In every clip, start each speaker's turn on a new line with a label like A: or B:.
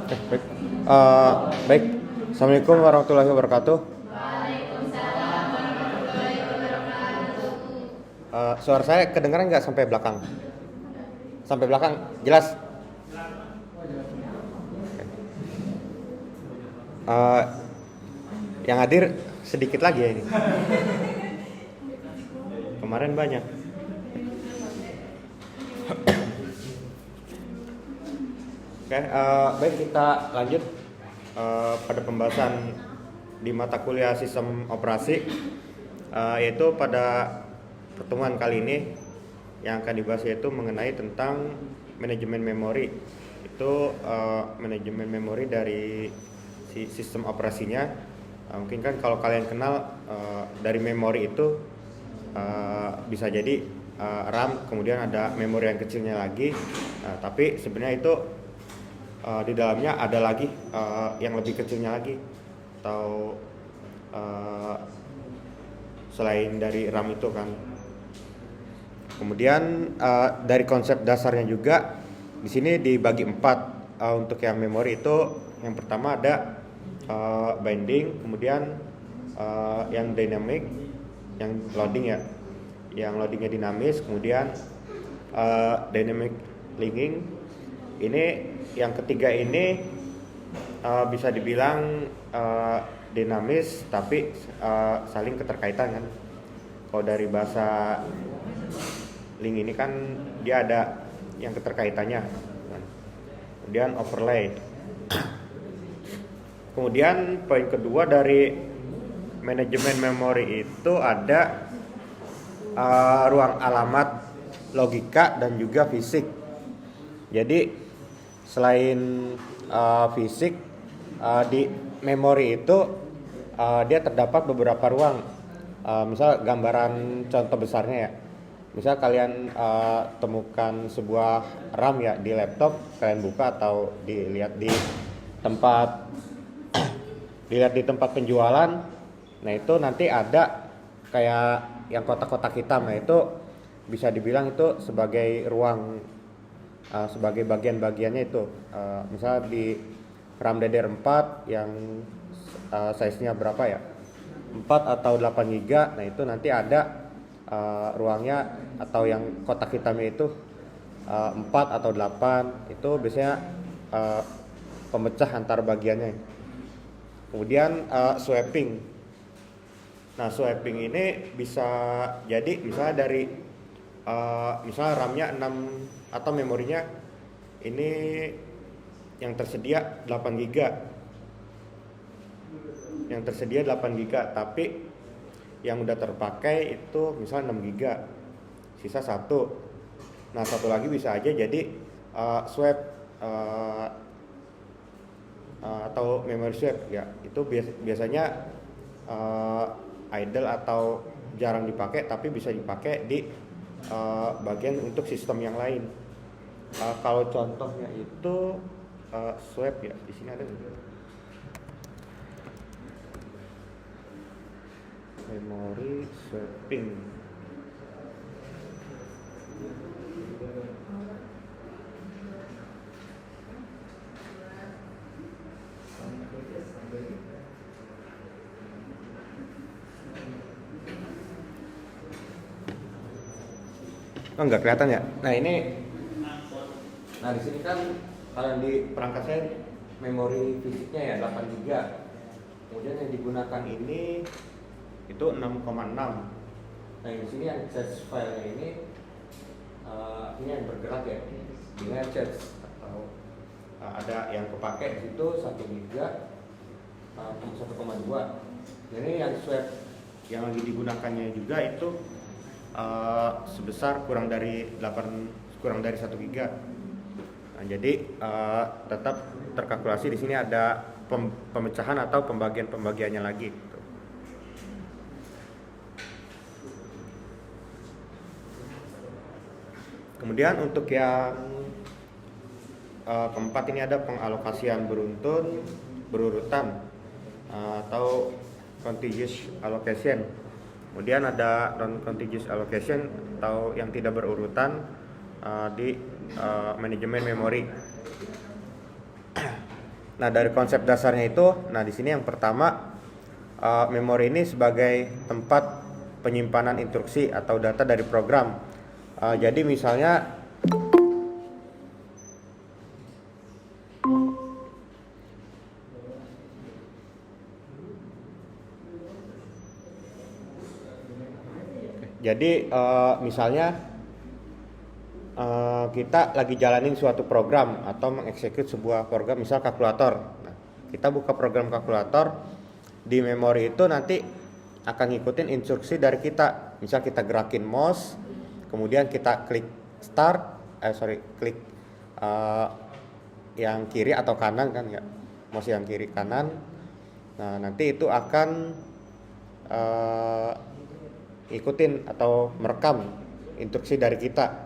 A: Baik. Baik. Assalamualaikum warahmatullahi wabarakatuh. Suara saya kedengaran nggak sampai belakang? Sampai belakang, jelas. Eh, yang hadir sedikit lagi ya ini. Kemarin banyak. Oke, baik kita lanjut pada pembahasan di mata kuliah sistem operasi, yaitu pada pertemuan kali ini yang akan dibahas yaitu mengenai tentang manajemen memori. Itu manajemen memori dari si sistem operasinya. Mungkin kan kalau kalian kenal dari memori itu bisa jadi RAM, kemudian ada memori yang kecilnya lagi. Tapi sebenarnya itu di dalamnya ada lagi yang lebih kecilnya lagi, atau selain dari RAM itu kan. Kemudian dari konsep dasarnya juga di sini dibagi 4. Untuk yang memori itu yang pertama ada binding, kemudian yang dynamic, yang loading ya, yang loadingnya dinamis, kemudian dynamic linking. Ini yang ketiga ini bisa dibilang dinamis tapi saling keterkaitan kan. Kalau dari bahasa link ini kan dia ada yang keterkaitannya kan. Kemudian overlay. Kemudian poin kedua dari manajemen memori itu ada ruang alamat, logika, dan juga fisik. Jadi selain fisik, di memori itu dia terdapat beberapa ruang. Misal gambaran contoh besarnya ya, misal kalian temukan sebuah RAM ya di laptop, kalian buka atau dilihat di tempat penjualan. Nah itu nanti ada kayak yang kotak-kotak hitam. Nah itu bisa dibilang itu sebagai ruang, sebagai bagian-bagiannya itu. Misal di RAM DDR4 yang size-nya berapa ya, 4 atau 8 GB. Nah itu nanti ada ruangnya atau yang kotak hitamnya itu 4 atau 8. Itu biasanya pemecah antar bagiannya. Kemudian swapping. Nah swapping ini bisa jadi misalnya dari misalnya RAM-nya 6 atau memorinya ini yang tersedia 8 GB. Yang tersedia 8 GB, tapi yang udah terpakai itu misalnya 6 GB. Sisa 1. Nah, satu lagi bisa aja jadi swap atau memory swap ya. Itu biasanya idle atau jarang dipakai, tapi bisa dipakai di bagian untuk sistem yang lain. Kalau contohnya itu swap ya, di sini ada memory swapping. Oh, nggak kelihatan ya. Nah di sini kan kalau di perangkat saya memori fisiknya ya 8 GB. Kemudian yang digunakan ini itu 6,6. Nah di sini yang cache file ini yang bergerak ya, ini cache atau ada yang kepakai di situ 1 GB, 1,2. Jadi yang swap yang lagi digunakannya juga itu sebesar kurang dari 1 GB. Nah, jadi tetap terkalkulasi di sini ada pemecahan atau pembagiannya lagi. Gitu. Kemudian untuk yang keempat ini ada pengalokasian berurutan atau contiguous allocation. Kemudian ada non-contiguous allocation atau yang tidak berurutan di manajemen memori. Nah, dari konsep dasarnya itu, nah di sini yang pertama, memori ini sebagai tempat penyimpanan instruksi atau data dari program. Jadi misalnya misalnya kita lagi jalanin suatu program atau mengeksekut sebuah program, misal kalkulator. Nah, kita buka program kalkulator, di memori itu nanti akan ngikutin instruksi dari kita. Misal kita gerakin mouse, kemudian kita klik klik yang kiri atau kanan kan ya, mouse yang kiri kanan. Nah, nanti itu akan ikutin atau merekam instruksi dari kita,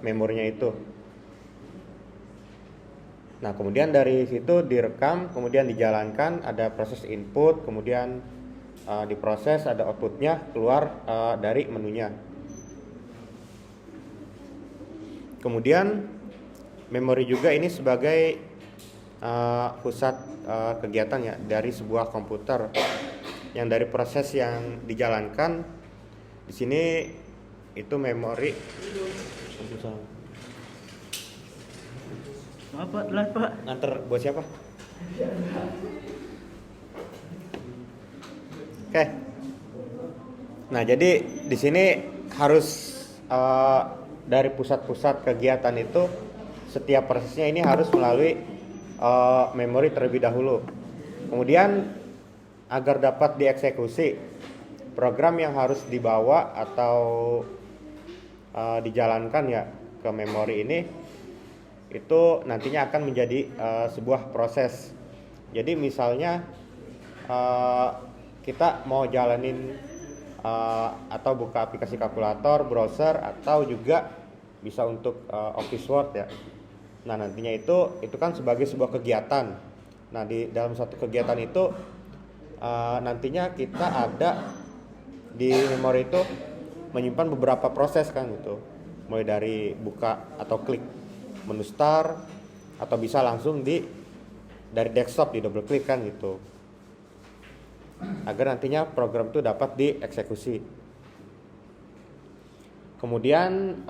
A: memorinya itu. Nah, kemudian dari situ direkam, kemudian dijalankan, ada proses input, kemudian diproses, ada outputnya keluar dari menunya. Kemudian memori juga ini sebagai pusat kegiatan ya dari sebuah komputer, yang dari proses yang dijalankan di sini itu memori.
B: Apa lah Pak?
A: Nganter buat siapa? Oke. Nah, jadi di sini harus dari pusat-pusat kegiatan itu, setiap prosesnya ini harus melalui memori terlebih dahulu. Kemudian agar dapat dieksekusi, program yang harus dibawa atau dijalankan ya ke memori ini itu nantinya akan menjadi sebuah proses. Jadi misalnya kita mau jalanin atau buka aplikasi kalkulator, browser, atau juga bisa untuk Office Word ya. Nah, nantinya itu kan sebagai sebuah kegiatan. Nah, di dalam satu kegiatan itu nantinya kita ada di memori itu menyimpan beberapa proses kan gitu. Mulai dari buka atau klik menu start, atau bisa langsung dari desktop di double klik kan gitu, agar nantinya program itu dapat dieksekusi. Kemudian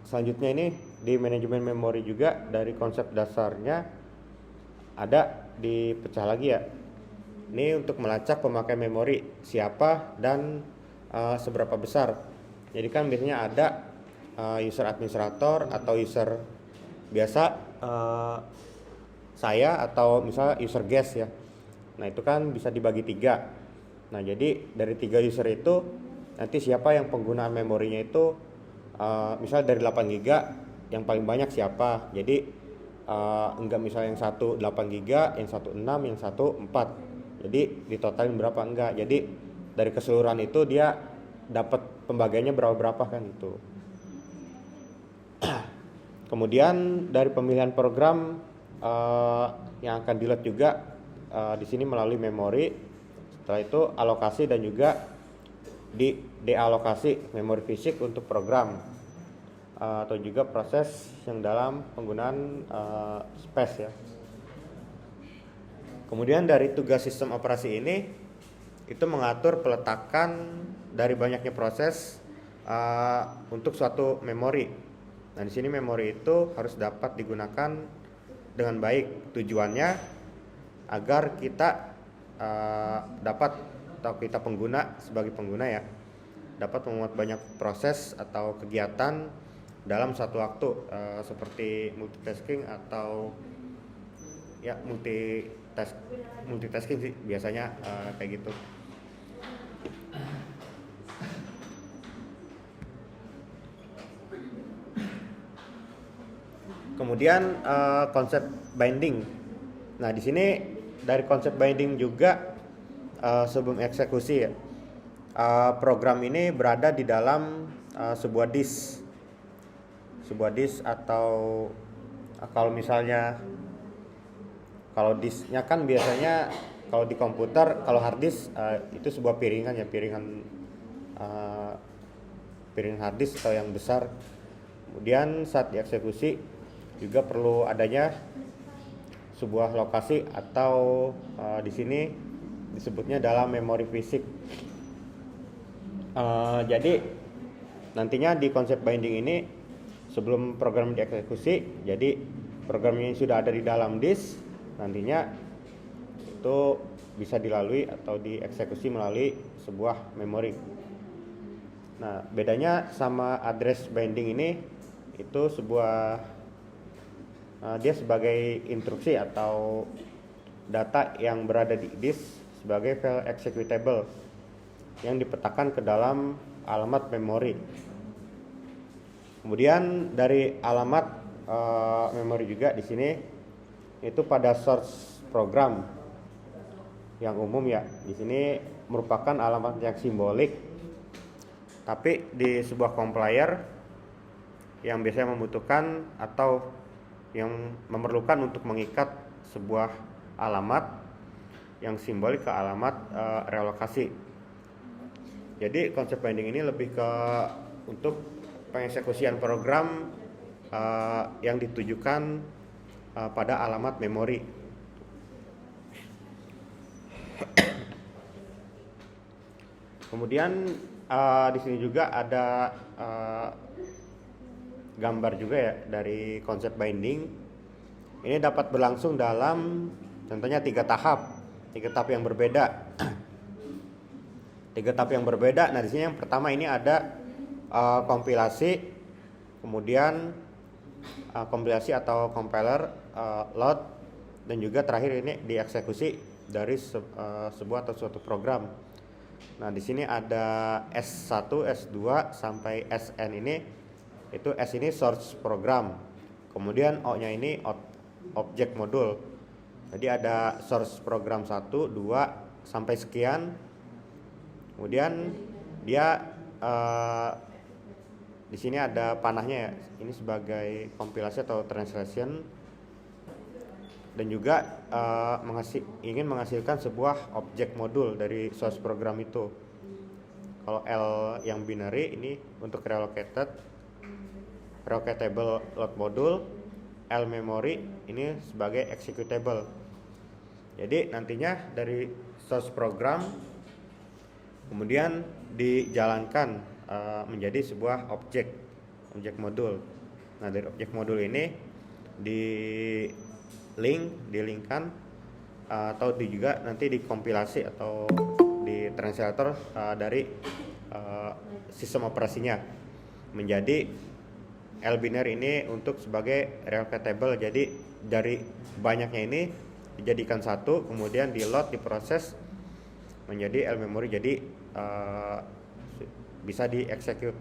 A: selanjutnya ini di manajemen memori juga, dari konsep dasarnya ada dipecah lagi ya. Ini untuk melacak pemakai memori siapa dan seberapa besar. Jadi kan biasanya ada user administrator atau user biasa, saya, atau misalnya user guest ya. Nah, itu kan bisa dibagi 3. Nah, jadi dari 3 user itu nanti siapa yang penggunaan memorinya itu misal dari 8 GB yang paling banyak siapa. Jadi enggak misalnya yang satu 8 GB, yang satu 6, yang satu 4. Jadi ditotalin berapa, enggak. Jadi dari keseluruhan itu dia dapat pembagiannya berapa kan itu. Kemudian dari pemilihan program yang akan dilihat juga di sini melalui memori. Setelah itu alokasi dan juga dealokasi memori fisik untuk program, atau juga proses yang dalam penggunaan space ya. Kemudian dari tugas sistem operasi ini itu mengatur peletakan dari banyaknya proses untuk suatu memori. Nah, di sini memori itu harus dapat digunakan dengan baik. Tujuannya agar kita dapat, atau kita pengguna sebagai pengguna ya, dapat memuat banyak proses atau kegiatan dalam satu waktu, seperti multitasking atau ya multitasking sih biasanya kayak gitu. Kemudian konsep binding. Nah, di sini dari konsep binding juga sebelum eksekusi ya, program ini berada di dalam sebuah disk atau kalau misalnya kalau disknya kan biasanya kalau di komputer, kalau hard disk itu sebuah piringan ya, piringan hard disk atau yang besar. Kemudian saat dieksekusi juga perlu adanya sebuah lokasi atau di sini disebutnya dalam memori fisik. Jadi nantinya di konsep binding ini sebelum program dieksekusi, jadi program ini sudah ada di dalam disk, nantinya itu bisa dilalui atau dieksekusi melalui sebuah memori. Nah, bedanya sama address binding ini itu dia sebagai instruksi atau data yang berada di disk sebagai file executable yang dipetakan ke dalam alamat memori. Kemudian dari alamat memori juga di sini itu pada source program yang umum ya. Di sini merupakan alamat yang simbolik. Tapi di sebuah compiler yang biasanya membutuhkan atau yang memerlukan untuk mengikat sebuah alamat yang simbolik ke alamat relokasi. Jadi konsep binding ini lebih ke untuk pengeksekusian program yang ditujukan pada alamat memori. Kemudian di sini juga ada gambar juga ya dari konsep binding. Ini dapat berlangsung dalam contohnya 3 tahap yang berbeda. 3 tahap yang berbeda. Nah, di sini yang pertama ini ada kompilasi, kemudian kompilasi atau compiler, load, dan juga terakhir ini dieksekusi dari sebuah atau suatu program. Nah, di sini ada S1, S2 sampai SN ini. Itu S ini source program. Kemudian O-nya ini object module. Jadi ada source program 1, 2 sampai sekian. Kemudian dia di sini ada panahnya ya. Ini sebagai kompilasi atau translation, dan juga ingin menghasilkan sebuah objek modul dari source program itu. Kalau L yang binary ini untuk relocatable load module, L memory ini sebagai executable. Jadi nantinya dari source program kemudian dijalankan menjadi sebuah objek modul. Nah, dari objek modul ini dilinkkan atau juga nanti dikompilasi atau di translator dari sistem operasinya menjadi L binary ini untuk sebagai relocatable. Jadi dari banyaknya ini dijadikan satu, kemudian di load, diproses menjadi L memory, jadi bisa dieksekut.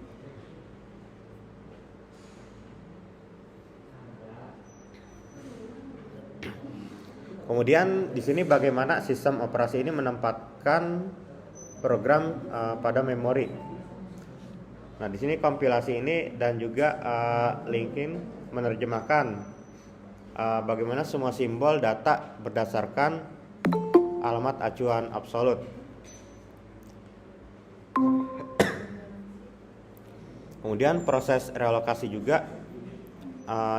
A: Kemudian di sini bagaimana sistem operasi ini menempatkan program pada memori. Nah, di sini kompilasi ini dan juga linking menerjemahkan bagaimana semua simbol data berdasarkan alamat acuan absolut. Kemudian proses relokasi juga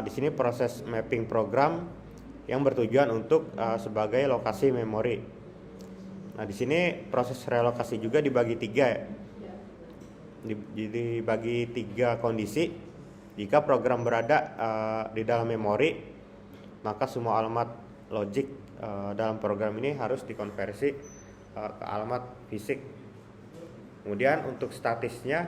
A: di sini proses mapping program yang bertujuan untuk sebagai lokasi memori. Nah, di sini proses relokasi juga dibagi 3 ya. Dibagi 3 kondisi. Jika program berada di dalam memori, maka semua alamat logik dalam program ini harus dikonversi ke alamat fisik. Kemudian untuk statisnya,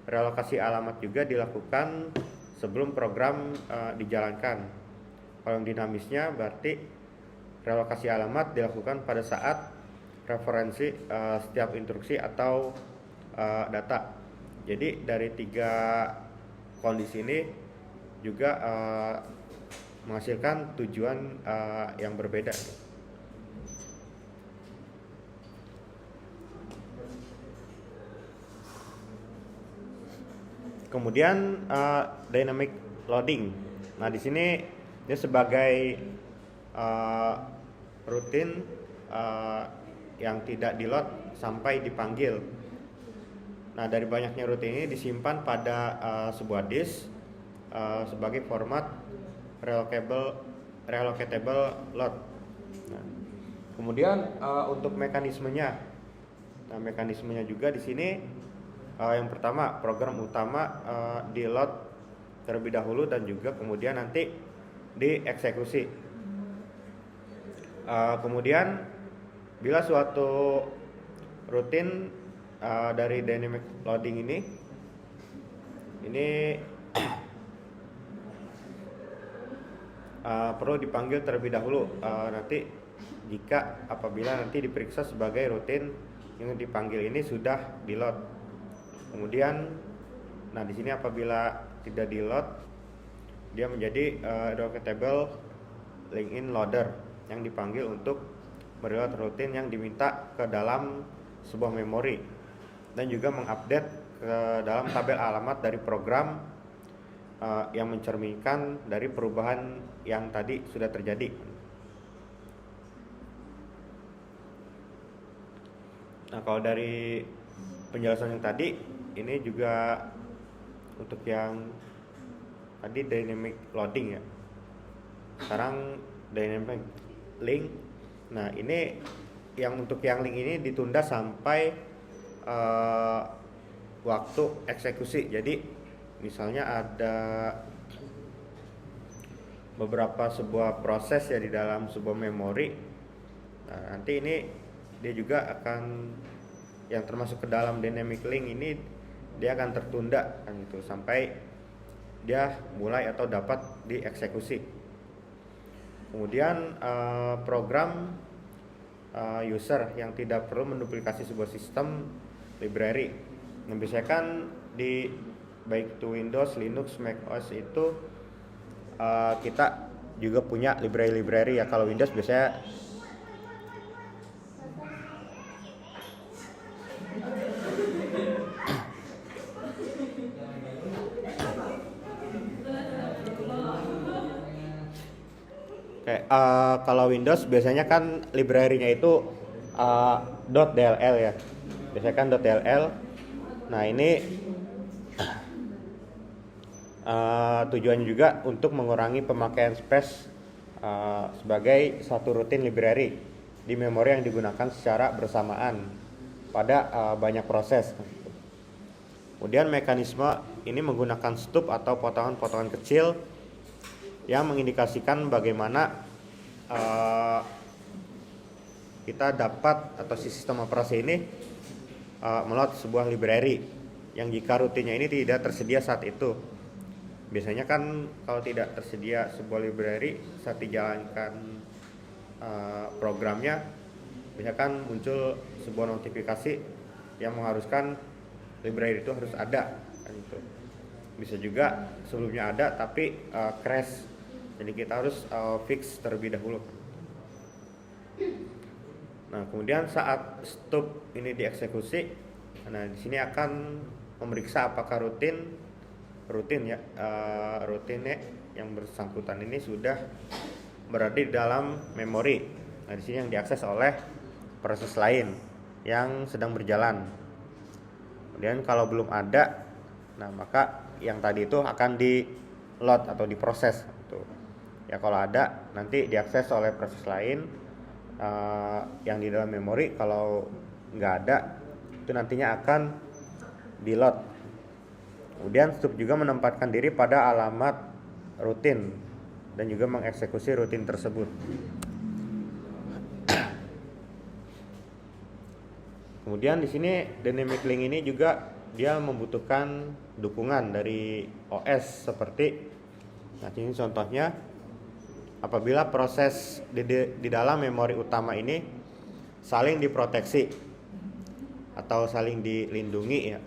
A: relokasi alamat juga dilakukan sebelum program dijalankan. Kalau yang dinamisnya berarti relokasi alamat dilakukan pada saat referensi setiap instruksi atau data. Jadi dari 3 kondisi ini juga menghasilkan tujuan yang berbeda. Kemudian dynamic loading. Nah, di sini dia sebagai rutin yang tidak di-load sampai dipanggil. Nah, dari banyaknya rutin ini disimpan pada sebuah disk sebagai format relocatable load. Nah, kemudian untuk mekanismenya, mekanismenya juga di sini yang pertama program utama di load terlebih dahulu dan juga kemudian nanti dieksekusi. Kemudian bila suatu rutin dari dynamic loading ini perlu dipanggil terlebih dahulu nanti jika apabila nanti diperiksa sebagai rutin yang dipanggil ini sudah di load. Kemudian di sini apabila tidak di load dia menjadi relocatable link-in loader yang dipanggil untuk mereload rutin yang diminta ke dalam sebuah memori dan juga mengupdate ke dalam tabel alamat dari program yang mencerminkan dari perubahan yang tadi sudah terjadi. Nah, kalau dari penjelasan yang tadi ini juga untuk yang tadi dynamic loading ya. Sekarang dynamic link. Nah, ini yang untuk yang link ini ditunda sampai waktu eksekusi. Jadi misalnya ada beberapa sebuah proses ya di dalam sebuah memori. Nah, nanti ini dia juga akan yang termasuk ke dalam dynamic link ini dia akan tertunda kan gitu sampai dia mulai atau dapat dieksekusi. Kemudian program user yang tidak perlu menduplikasi sebuah sistem library. Biasanya di baik itu Windows, Linux, Mac OS itu kita juga punya library ya. Kalau Windows biasanya kalau Windows biasanya kan library-nya itu .dll ya. Biasanya kan .dll. Nah, ini tujuannya juga untuk mengurangi pemakaian space sebagai satu rutin library di memori yang digunakan secara bersamaan pada banyak proses. Kemudian mekanisme ini menggunakan stub atau potongan-potongan kecil yang mengindikasikan bagaimana kita dapat atau sistem operasi ini meload sebuah library yang jika rutinnya ini tidak tersedia saat itu. Biasanya kan kalau tidak tersedia sebuah library saat dijalankan programnya, biasanya kan muncul sebuah notifikasi yang mengharuskan library itu harus ada kan itu. Bisa juga sebelumnya ada tapi crash. Jadi kita harus fix terlebih dahulu. Nah, kemudian saat stub ini dieksekusi, nah di sini akan memeriksa apakah rutinnya yang bersangkutan ini sudah berada di dalam memori. Nah, di sini yang diakses oleh proses lain yang sedang berjalan. Kemudian kalau belum ada, nah maka yang tadi itu akan di load atau diproses. Ya kalau ada nanti diakses oleh proses lain yang di dalam memori. Kalau nggak ada itu nantinya akan di load. Kemudian stub juga menempatkan diri pada alamat rutin dan juga mengeksekusi rutin tersebut. Kemudian di sini dynamic link ini juga dia membutuhkan dukungan dari OS seperti ini contohnya. Apabila proses di dalam memori utama ini saling diproteksi atau saling dilindungi ya,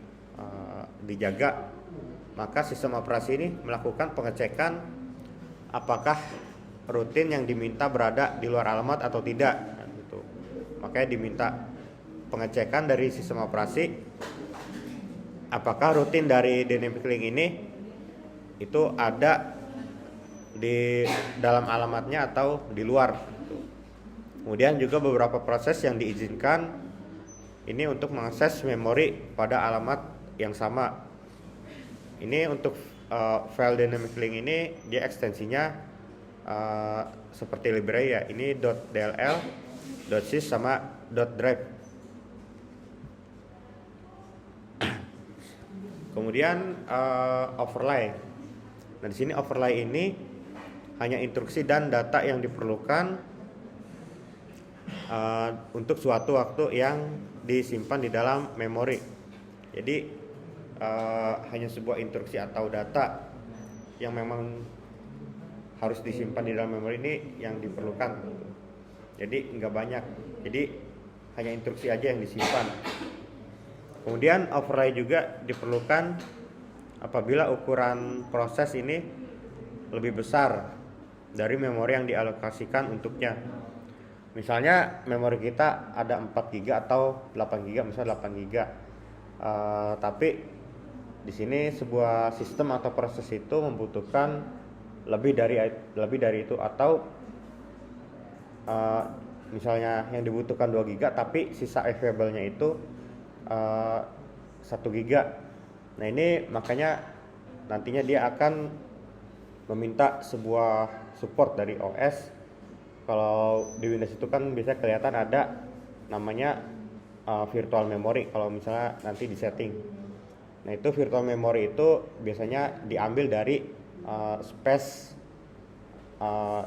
A: dijaga, maka sistem operasi ini melakukan pengecekan apakah rutin yang diminta berada di luar alamat atau tidak. Nah, gitu. Makanya diminta pengecekan dari sistem operasi apakah rutin dari dynamic link ini itu ada di dalam alamatnya atau di luar. Kemudian juga beberapa proses yang diizinkan ini untuk mengakses memori pada alamat yang sama. Ini untuk file dynamic link ini dia ekstensinya seperti library ya, ini .dll, .sys sama .drive. Kemudian overlay. Nah di sini overlay ini hanya instruksi dan data yang diperlukan untuk suatu waktu yang disimpan di dalam memori. Jadi hanya sebuah instruksi atau data yang memang harus disimpan di dalam memori ini yang diperlukan. Jadi nggak banyak. Jadi hanya instruksi aja yang disimpan. Kemudian overlay juga diperlukan apabila ukuran proses ini lebih besar dari memori yang dialokasikan untuknya. Misalnya memori kita ada 4 GB atau 8 GB, misalnya 8 GB. Tapi di sini sebuah sistem atau proses itu membutuhkan lebih dari itu, atau misalnya yang dibutuhkan 2 GB tapi sisa available-nya itu 1 GB. Nah ini makanya nantinya dia akan meminta sebuah support dari OS. Kalau di Windows itu kan bisa kelihatan ada namanya virtual memory kalau misalnya nanti di setting. Nah itu virtual memory itu biasanya diambil dari space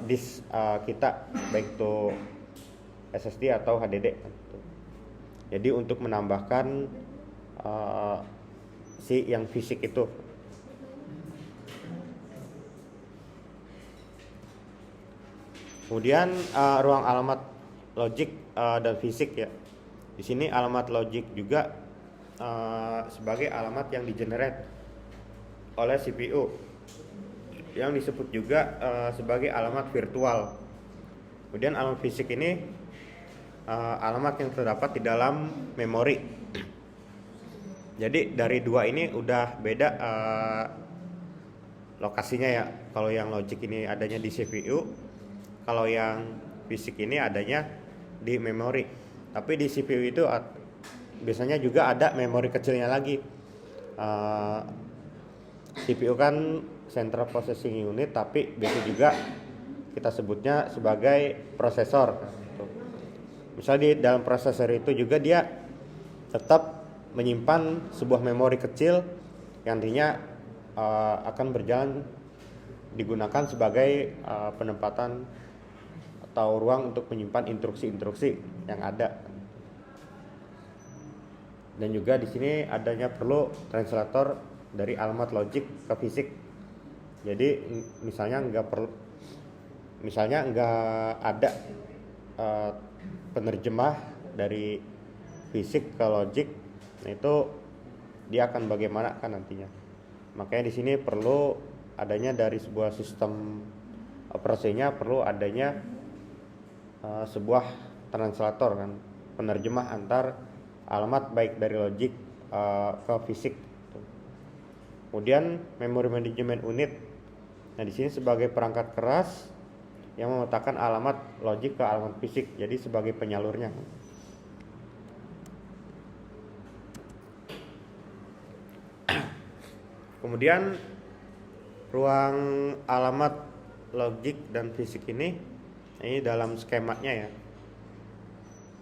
A: disk kita, baik itu SSD atau HDD. Jadi untuk menambahkan si yang fisik itu. Kemudian ruang alamat logic dan fisik ya. Di sini alamat logic juga sebagai alamat yang di-generate oleh CPU, yang disebut juga sebagai alamat virtual. Kemudian alamat fisik ini alamat yang terdapat di dalam memori. Jadi dari dua ini udah beda lokasinya ya. Kalau yang logic ini adanya di CPU, kalau yang fisik ini adanya di memori. Tapi di CPU itu biasanya juga ada memori kecilnya lagi. CPU kan Central Processing Unit, tapi biasa juga kita sebutnya sebagai prosesor. Misalnya di dalam prosesor itu juga dia tetap menyimpan sebuah memori kecil yang nantinya akan berjalan digunakan sebagai penempatan atau ruang untuk menyimpan instruksi-instruksi yang ada. Dan juga di sini adanya perlu translator dari alamat logic ke fisik. Jadi misalnya nggak ada penerjemah dari fisik ke logic, nah itu dia akan bagaimana kan nantinya. Makanya di sini perlu adanya dari sebuah sistem operasinya, perlu adanya sebuah translator kan, penerjemah antar alamat baik dari logic ke fisik. Kemudian memory management unit. Nah di sini sebagai perangkat keras yang memetakan alamat logic ke alamat fisik, jadi sebagai penyalurnya. Kemudian ruang alamat logic dan fisik ini dalam skemanya ya.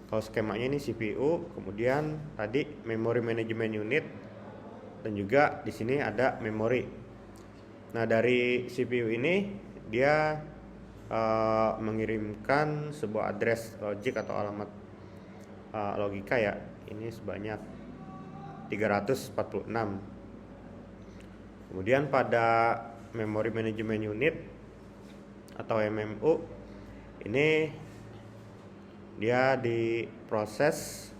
A: Kalau skemanya ini CPU, kemudian tadi memory management unit, dan juga di sini ada memori. Nah dari CPU ini dia mengirimkan sebuah address logic atau alamat logika ya. Ini sebanyak 346. Kemudian pada memory management unit atau MMU ini dia diproses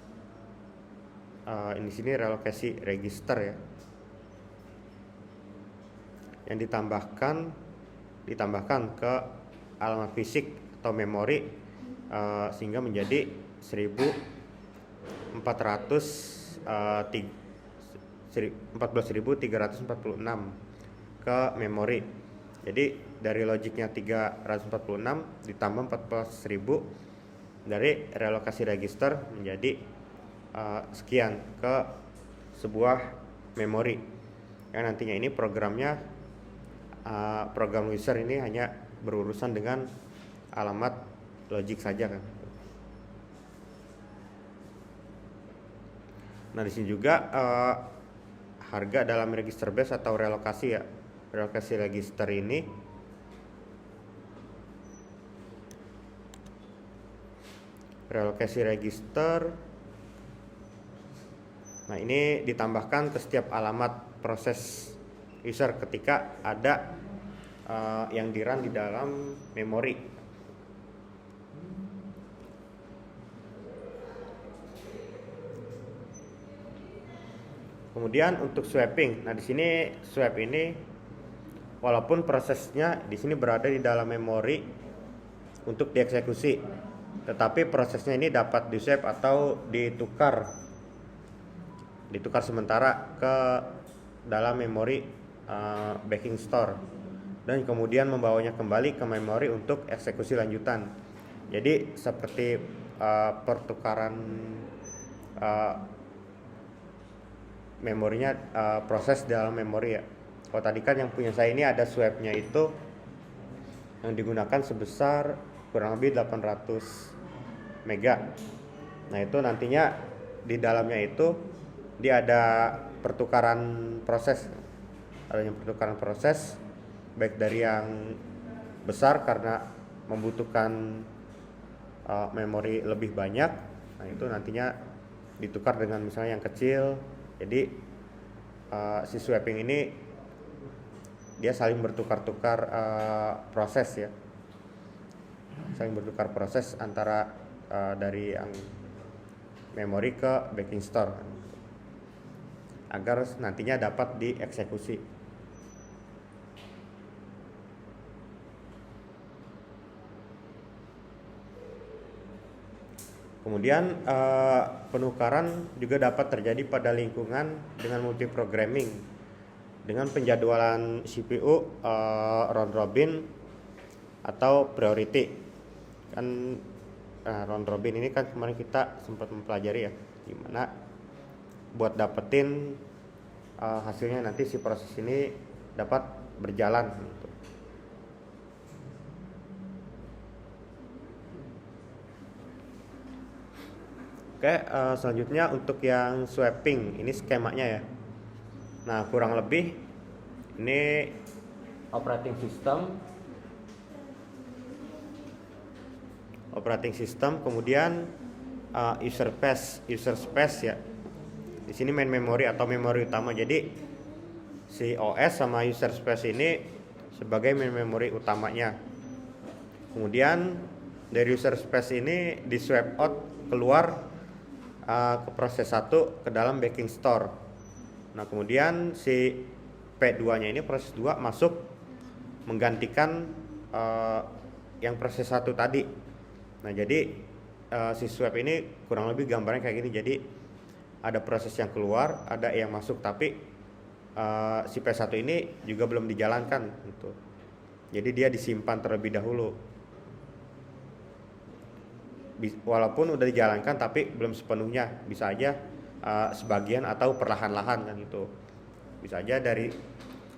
A: ini sini relokasi register ya, yang ditambahkan ke alamat fisik atau memori sehingga menjadi 14.346 ke memori. Jadi dari logiknya 346 ditambah 14.000 dari relokasi register menjadi sekian ke sebuah memori. Yang nantinya ini programnya program user ini hanya berurusan dengan alamat logik saja kan. Nah di sini juga harga dalam register base atau relokasi ya. Relokasi register ini relokasi register. Nah ini ditambahkan ke setiap alamat proses user ketika ada yang di-run di dalam memori. Kemudian untuk swapping, nah di sini swap ini walaupun prosesnya di sini berada di dalam memori untuk dieksekusi, tetapi prosesnya ini dapat di-swap atau ditukar sementara ke dalam memori backing store dan kemudian membawanya kembali ke memori untuk eksekusi lanjutan. Jadi seperti pertukaran memorinya, proses dalam memori ya. Kalau tadi kan yang punya saya ini ada swapnya itu yang digunakan sebesar kurang lebih 800 mega. Nah itu nantinya di dalamnya itu dia ada pertukaran proses, adanya pertukaran proses baik dari yang besar karena membutuhkan memori lebih banyak. Nah itu nantinya ditukar dengan misalnya yang kecil. Jadi si swapping ini dia saling bertukar-tukar proses ya, saling bertukar proses antara dari yang memori ke backing store agar nantinya dapat dieksekusi. Kemudian penukaran juga dapat terjadi pada lingkungan dengan multiprogramming dengan penjadwalan CPU round robin atau priority. Kan round robin ini kan kemarin kita sempat mempelajari ya, gimana buat dapetin hasilnya nanti si proses ini dapat berjalan gitu. Oke, selanjutnya untuk yang swapping ini skemanya ya. Nah kurang lebih ini operating system, kemudian user space ya. Di sini main memory atau memori utama. Jadi si OS sama user space ini sebagai main memory utamanya. Kemudian dari user space ini di swap out keluar ke proses 1 ke dalam backing store. Nah kemudian si P2 nya ini proses 2 masuk menggantikan yang proses 1 tadi. Nah jadi si swap ini kurang lebih gambarnya kayak gini. Jadi ada proses yang keluar, ada yang masuk, tapi si P1 ini juga belum dijalankan gitu. Jadi dia disimpan terlebih dahulu. Walaupun udah dijalankan tapi belum sepenuhnya, bisa aja sebagian atau perlahan-lahan kan gitu. Bisa aja dari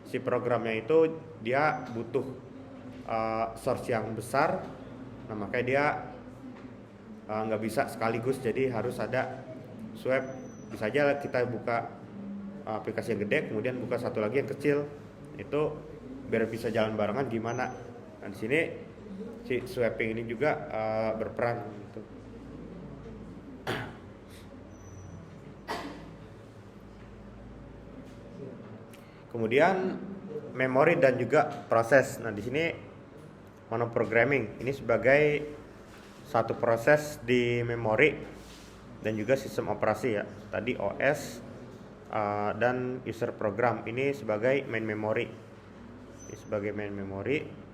A: si programnya itu dia butuh source yang besar, nah makanya dia nggak bisa sekaligus, jadi harus ada swap. Bisa aja kita buka aplikasi yang gede kemudian buka satu lagi yang kecil, itu biar bisa jalan barengan gimana. Nah di sini si swapping ini juga berperan gitu. Kemudian memori dan juga proses. Nah di sini monoprogramming ini sebagai satu proses di memori dan juga sistem operasi ya. Tadi OS dan user program ini sebagai main memory. Ini sebagai main memory.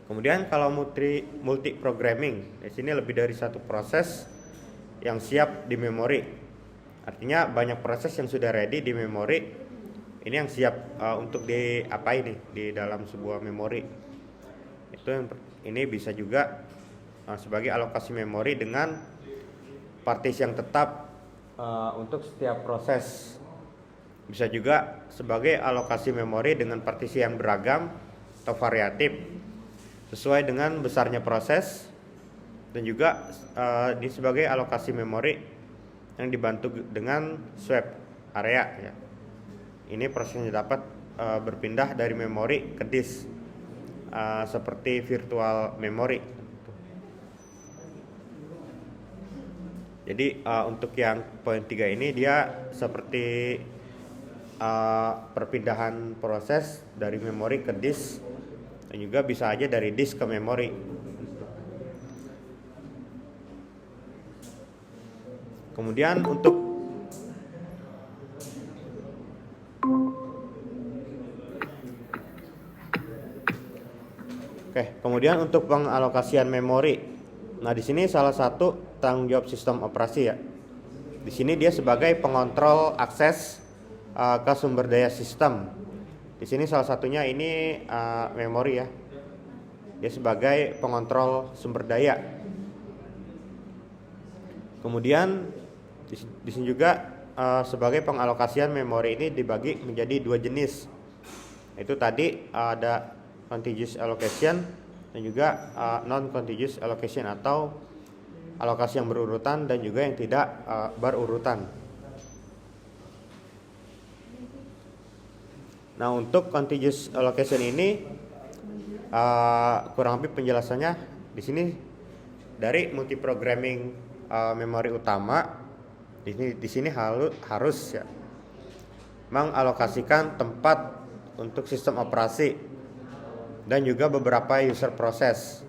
A: Kemudian kalau multi programming, di sini lebih dari satu proses yang siap di memori. Artinya banyak proses yang sudah ready di memori. Ini yang siap untuk diapain nih di dalam sebuah memori. Itu yang ini bisa juga sebagai alokasi memori dengan partisi yang tetap untuk setiap proses. Bisa juga sebagai alokasi memori dengan partisi yang beragam atau variatif sesuai dengan besarnya proses, dan juga ini sebagai alokasi memori yang dibantu dengan swap area ya. Ini prosesnya dapat berpindah dari memori ke disk seperti virtual memory. Jadi untuk yang poin 3 ini dia seperti perpindahan proses dari memori ke disk, dan juga bisa aja dari disk ke memori. Kemudian untuk pengalokasian memori. Nah, di sini salah satu tanggung jawab sistem operasi ya. Di sini dia sebagai pengontrol akses ke sumber daya sistem. Di sini salah satunya ini memori ya. Dia sebagai pengontrol sumber daya. Kemudian di sini juga sebagai pengalokasian memori ini dibagi menjadi dua jenis. Itu tadi ada contiguous allocation dan juga non-contiguous allocation atau alokasi yang berurutan dan juga yang tidak berurutan. Nah, untuk contiguous allocation ini kurang lebih penjelasannya di sini dari multiprogramming memori utama. Di sini harus ya mengalokasikan tempat untuk sistem operasi dan juga beberapa user proses.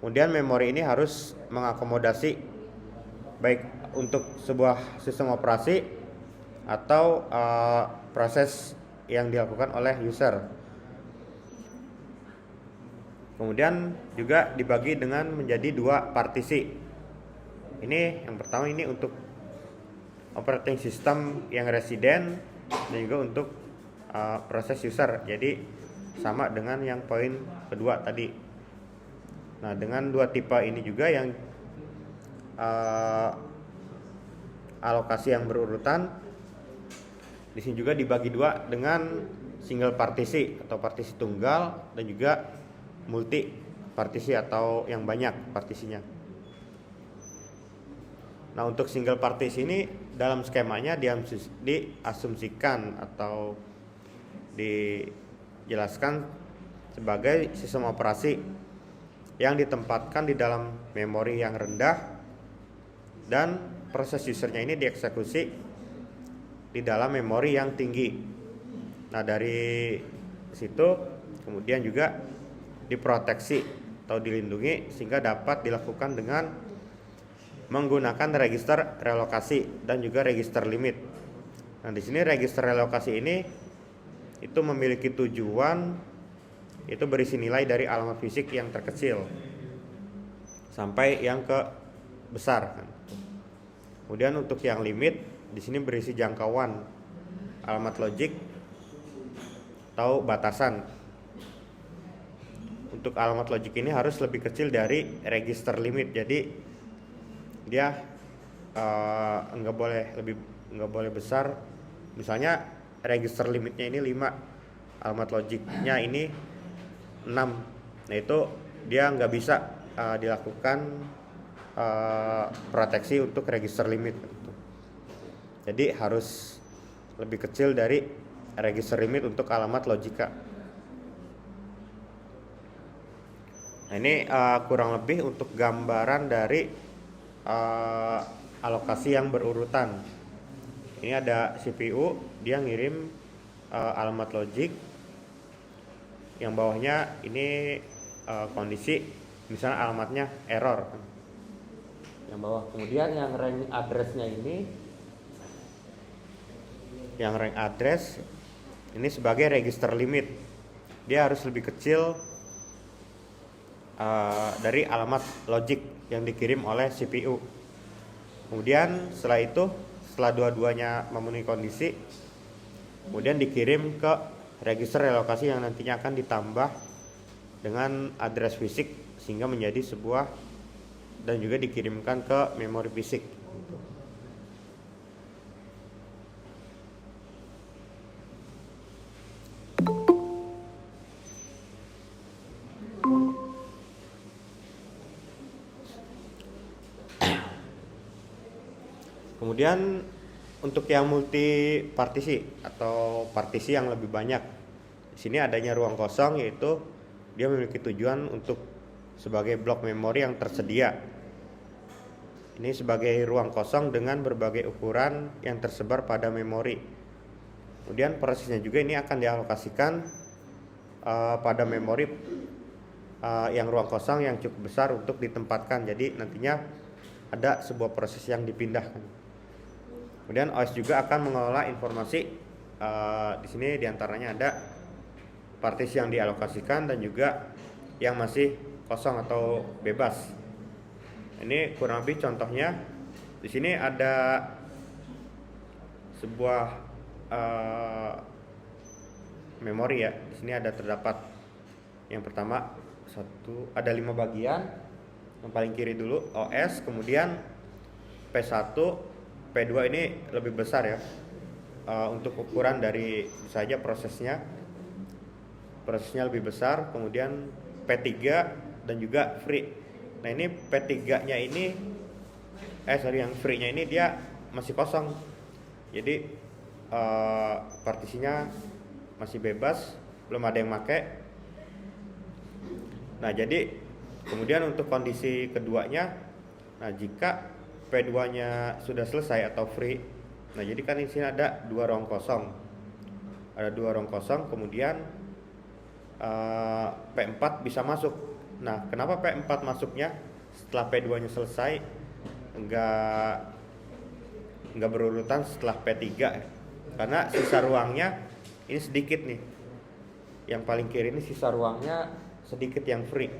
A: Kemudian memori ini harus mengakomodasi baik untuk sebuah sistem operasi atau proses yang dilakukan oleh user. Kemudian juga dibagi dengan menjadi dua partisi. Ini yang pertama ini untuk operating system yang resident dan juga untuk proses user. Jadi sama dengan yang poin kedua tadi. Nah, dengan dua tipe ini juga yang alokasi yang berurutan di sini juga dibagi dua dengan single partisi atau partisi tunggal dan juga multi partisi atau yang banyak partisinya. Nah, untuk single partisi ini dalam skemanya diasumsikan atau dijelaskan sebagai sistem operasi yang ditempatkan di dalam memori yang rendah dan proses usernya ini dieksekusi di dalam memori yang tinggi. Nah, dari situ kemudian juga diproteksi atau dilindungi sehingga dapat dilakukan dengan menggunakan register relokasi dan juga register limit. Nah, di sini register relokasi ini itu memiliki tujuan itu berisi nilai dari alamat fisik yang terkecil sampai yang ke besar. Kemudian untuk yang limit di sini berisi jangkauan alamat logik atau batasan. Untuk alamat logik ini harus lebih kecil dari register limit. Jadi dia enggak boleh besar. Misalnya register limitnya ini 5, alamat logiknya ini 6. Nah, itu dia enggak bisa dilakukan proteksi untuk register limit. Jadi harus lebih kecil dari register limit untuk alamat logika. Nah, ini kurang lebih untuk gambaran dari alokasi yang berurutan. Ini ada CPU, dia ngirim alamat logik. Yang bawahnya ini kondisi, misalnya alamatnya error. Yang bawah. Kemudian yang range address-nya ini, yang rank address ini sebagai register limit. Dia harus lebih kecil dari alamat logik yang dikirim oleh CPU. Kemudian setelah dua-duanya memenuhi kondisi, kemudian dikirim ke register relokasi yang nantinya akan ditambah dengan address fisik sehingga menjadi sebuah dan juga dikirimkan ke memori fisik. Kemudian untuk yang multi partisi atau partisi yang lebih banyak, di sini adanya ruang kosong, yaitu dia memiliki tujuan untuk sebagai blok memori yang tersedia. Ini sebagai ruang kosong dengan berbagai ukuran yang tersebar pada memori. Kemudian prosesnya juga ini akan dialokasikan pada memori yang ruang kosong yang cukup besar untuk ditempatkan. Jadi nantinya ada sebuah proses yang dipindahkan. Kemudian OS juga akan mengelola informasi. Di sini diantaranya ada partisi yang dialokasikan dan juga yang masih kosong atau bebas. Ini kurang lebih contohnya. Di sini ada sebuah memori ya. Di sini ada terdapat yang pertama ada 5 bagian. Yang paling kiri dulu OS, kemudian P1, P2 ini lebih besar ya, untuk ukuran dari saja prosesnya lebih besar. Kemudian P3 dan juga free. Nah ini P3 nya ini yang free nya ini dia masih kosong, jadi partisinya masih bebas, belum ada yang pakai. Nah jadi kemudian untuk kondisi keduanya, nah jika P2-nya sudah selesai atau free. Nah, jadi kan di sini ada 2 ruang kosong. Ada 2 ruang kosong, kemudian P4 bisa masuk. Nah, kenapa P4 masuknya setelah P2-nya selesai? Enggak berurutan setelah P3 ya. Karena sisa ruangnya ini sedikit nih. Yang paling kiri ini sisa ruangnya sedikit yang free.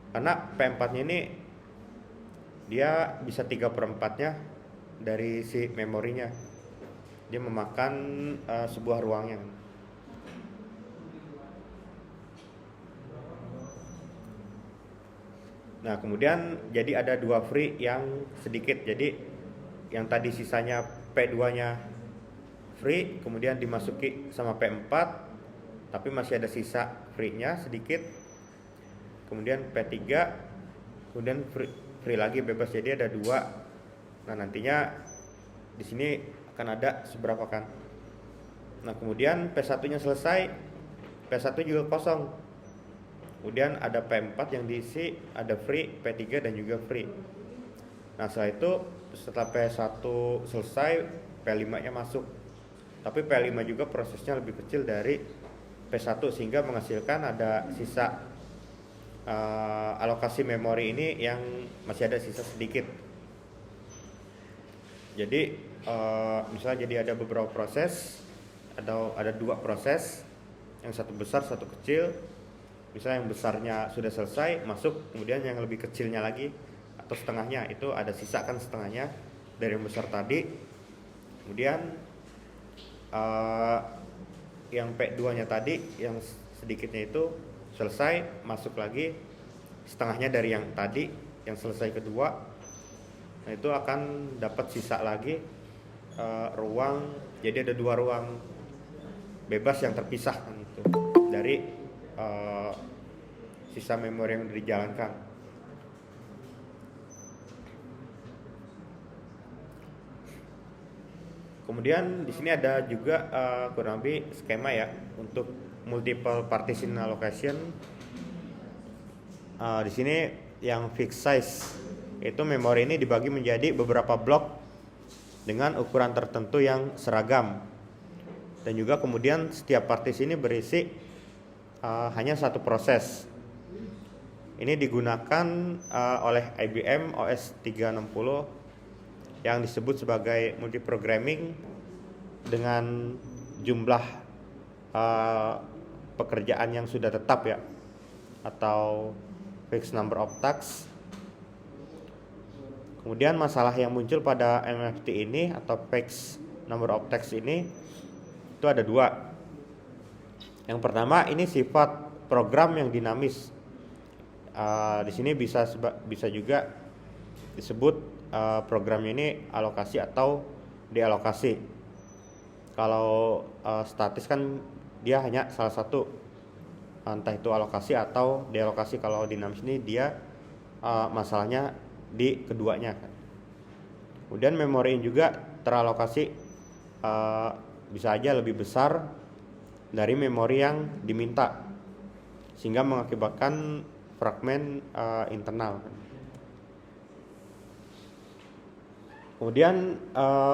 A: Karena P4-nya ini dia bisa 3/4-nya dari si memorinya. Dia memakan sebuah ruangnya. Nah kemudian jadi ada 2 free yang sedikit. Jadi yang tadi sisanya P2-nya free, kemudian dimasuki sama P4, tapi masih ada sisa free-nya sedikit. Kemudian P3, kemudian free lagi bebas, jadi ada 2. Nah nantinya di sini akan ada seberapa kan. Nah kemudian P1-nya selesai, P1 juga kosong. Kemudian ada P4 yang diisi, ada free, P3 dan juga free. Nah setelah itu, setelah P1 selesai, P5-nya masuk. Tapi P5 juga prosesnya lebih kecil dari P1 sehingga menghasilkan ada sisa alokasi memori ini yang masih ada sisa sedikit. Jadi misalnya jadi ada beberapa proses, atau ada 2 proses, yang satu besar satu kecil. Misalnya yang besarnya sudah selesai masuk, kemudian yang lebih kecilnya lagi atau setengahnya itu ada sisa kan setengahnya dari yang besar tadi. Kemudian yang P2-nya tadi yang sedikitnya itu selesai, masuk lagi setengahnya dari yang tadi yang selesai kedua. Nah itu akan dapat sisa lagi ruang. Jadi ada 2 ruang bebas yang terpisah gitu dari sisa memori yang dijalankan. Kemudian di sini ada juga kurang lebih skema ya untuk multiple partition allocation. Di sini yang fixed size, itu memori ini dibagi menjadi beberapa blok dengan ukuran tertentu yang seragam. Dan juga kemudian setiap partisi ini berisi hanya satu proses. Ini digunakan oleh IBM OS 360 yang disebut sebagai multiprogramming dengan jumlah pekerjaan yang sudah tetap ya, atau fixed number of tasks. Kemudian masalah yang muncul pada MFT ini atau fixed number of tasks ini itu ada 2. Yang pertama ini sifat program yang dinamis. Di sini bisa juga disebut programnya ini alokasi atau dialokasi. Kalau statis kan dia hanya salah satu, entah itu alokasi atau dialokasi. Kalau dinamis ini dia masalahnya di keduanya kan. Kemudian memori ini juga teralokasi bisa aja lebih besar dari memori yang diminta, sehingga mengakibatkan fragmen internal. Kemudian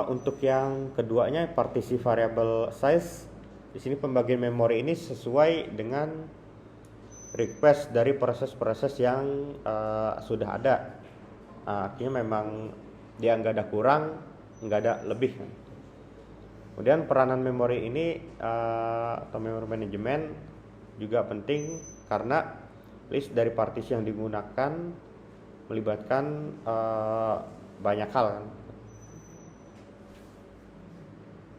A: untuk yang keduanya, partisi variable size, di sini pembagian memori ini sesuai dengan request dari proses-proses yang sudah ada. Artinya memang dia nggak ada kurang, nggak ada lebih. Kemudian peranan memori ini atau memory management juga penting karena list dari partisi yang digunakan melibatkan banyak hal kan.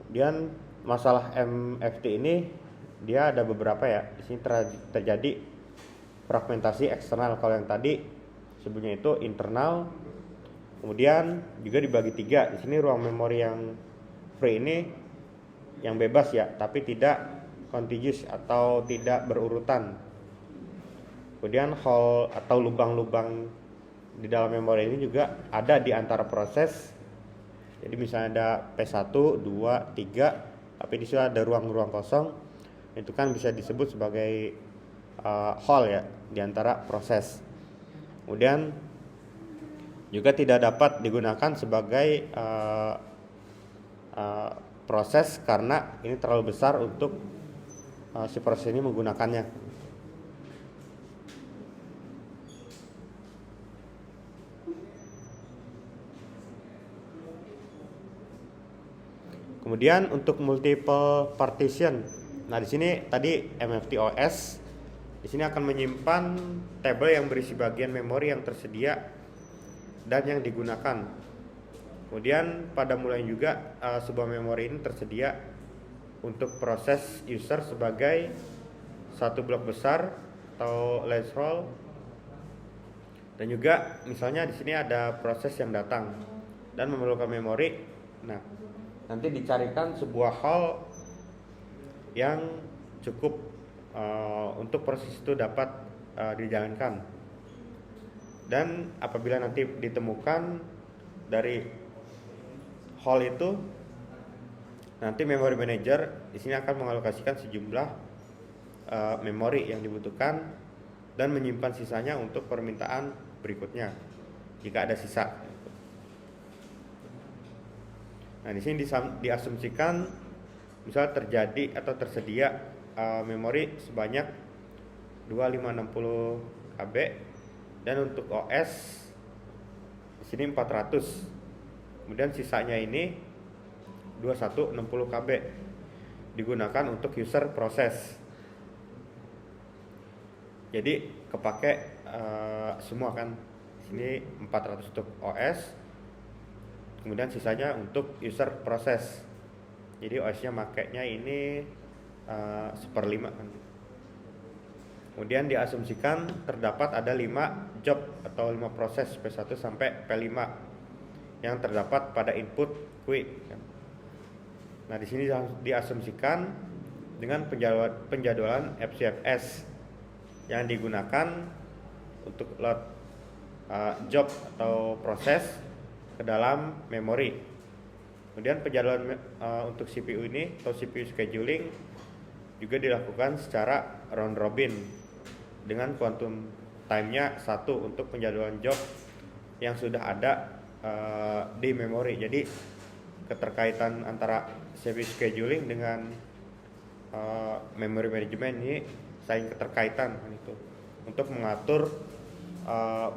A: Kemudian masalah MFT ini dia ada beberapa ya. Di sini terjadi fragmentasi eksternal. Kalau yang tadi sebelumnya itu internal. Kemudian juga dibagi 3. Di sini ruang memori yang free ini yang bebas ya, tapi tidak contiguous atau tidak berurutan. Kemudian hole atau lubang-lubang di dalam memori ini juga ada di antara proses. Jadi misalnya ada P1, 2, 3, tapi di situ ada ruang-ruang kosong. Itu kan bisa disebut sebagai hole ya di antara proses. Kemudian juga tidak dapat digunakan sebagai proses karena ini terlalu besar untuk si proses ini menggunakannya. Kemudian untuk multiple partition, nah di sini tadi MFT OS, di sini akan menyimpan tabel yang berisi bagian memori yang tersedia dan yang digunakan. Kemudian pada mulanya juga sebuah memori ini tersedia untuk proses user sebagai satu blok besar atau large roll, dan juga misalnya di sini ada proses yang datang dan memerlukan memori. Nah, nanti dicarikan sebuah hal yang cukup untuk proses itu dapat dijalankan. Dan apabila nanti ditemukan dari hal itu, nanti memory manager di sini akan mengalokasikan sejumlah memori yang dibutuhkan dan menyimpan sisanya untuk permintaan berikutnya jika ada sisa. Nah, di sini diasumsikan misal terjadi atau tersedia memori sebanyak 2560 KB dan untuk OS di sini 400. Kemudian sisanya ini 2160 KB digunakan untuk user proses. Jadi kepake semua kan. Sini 400 untuk OS. Kemudian sisanya untuk user proses. Jadi OS-nya makainya ini 1/5 kan. Kemudian diasumsikan terdapat ada 5 job atau 5 proses P1 sampai P5 yang terdapat pada input QUI kan. Nah, di sini diasumsikan dengan penjadwalan FCFS yang digunakan untuk load job atau proses ke dalam memori. Kemudian penjadwalan untuk CPU ini atau CPU scheduling juga dilakukan secara round robin dengan quantum time-nya 1 untuk penjadwalan job yang sudah ada di memori. Jadi keterkaitan antara CPU scheduling dengan memory management ini saling keterkaitan kan itu untuk mengatur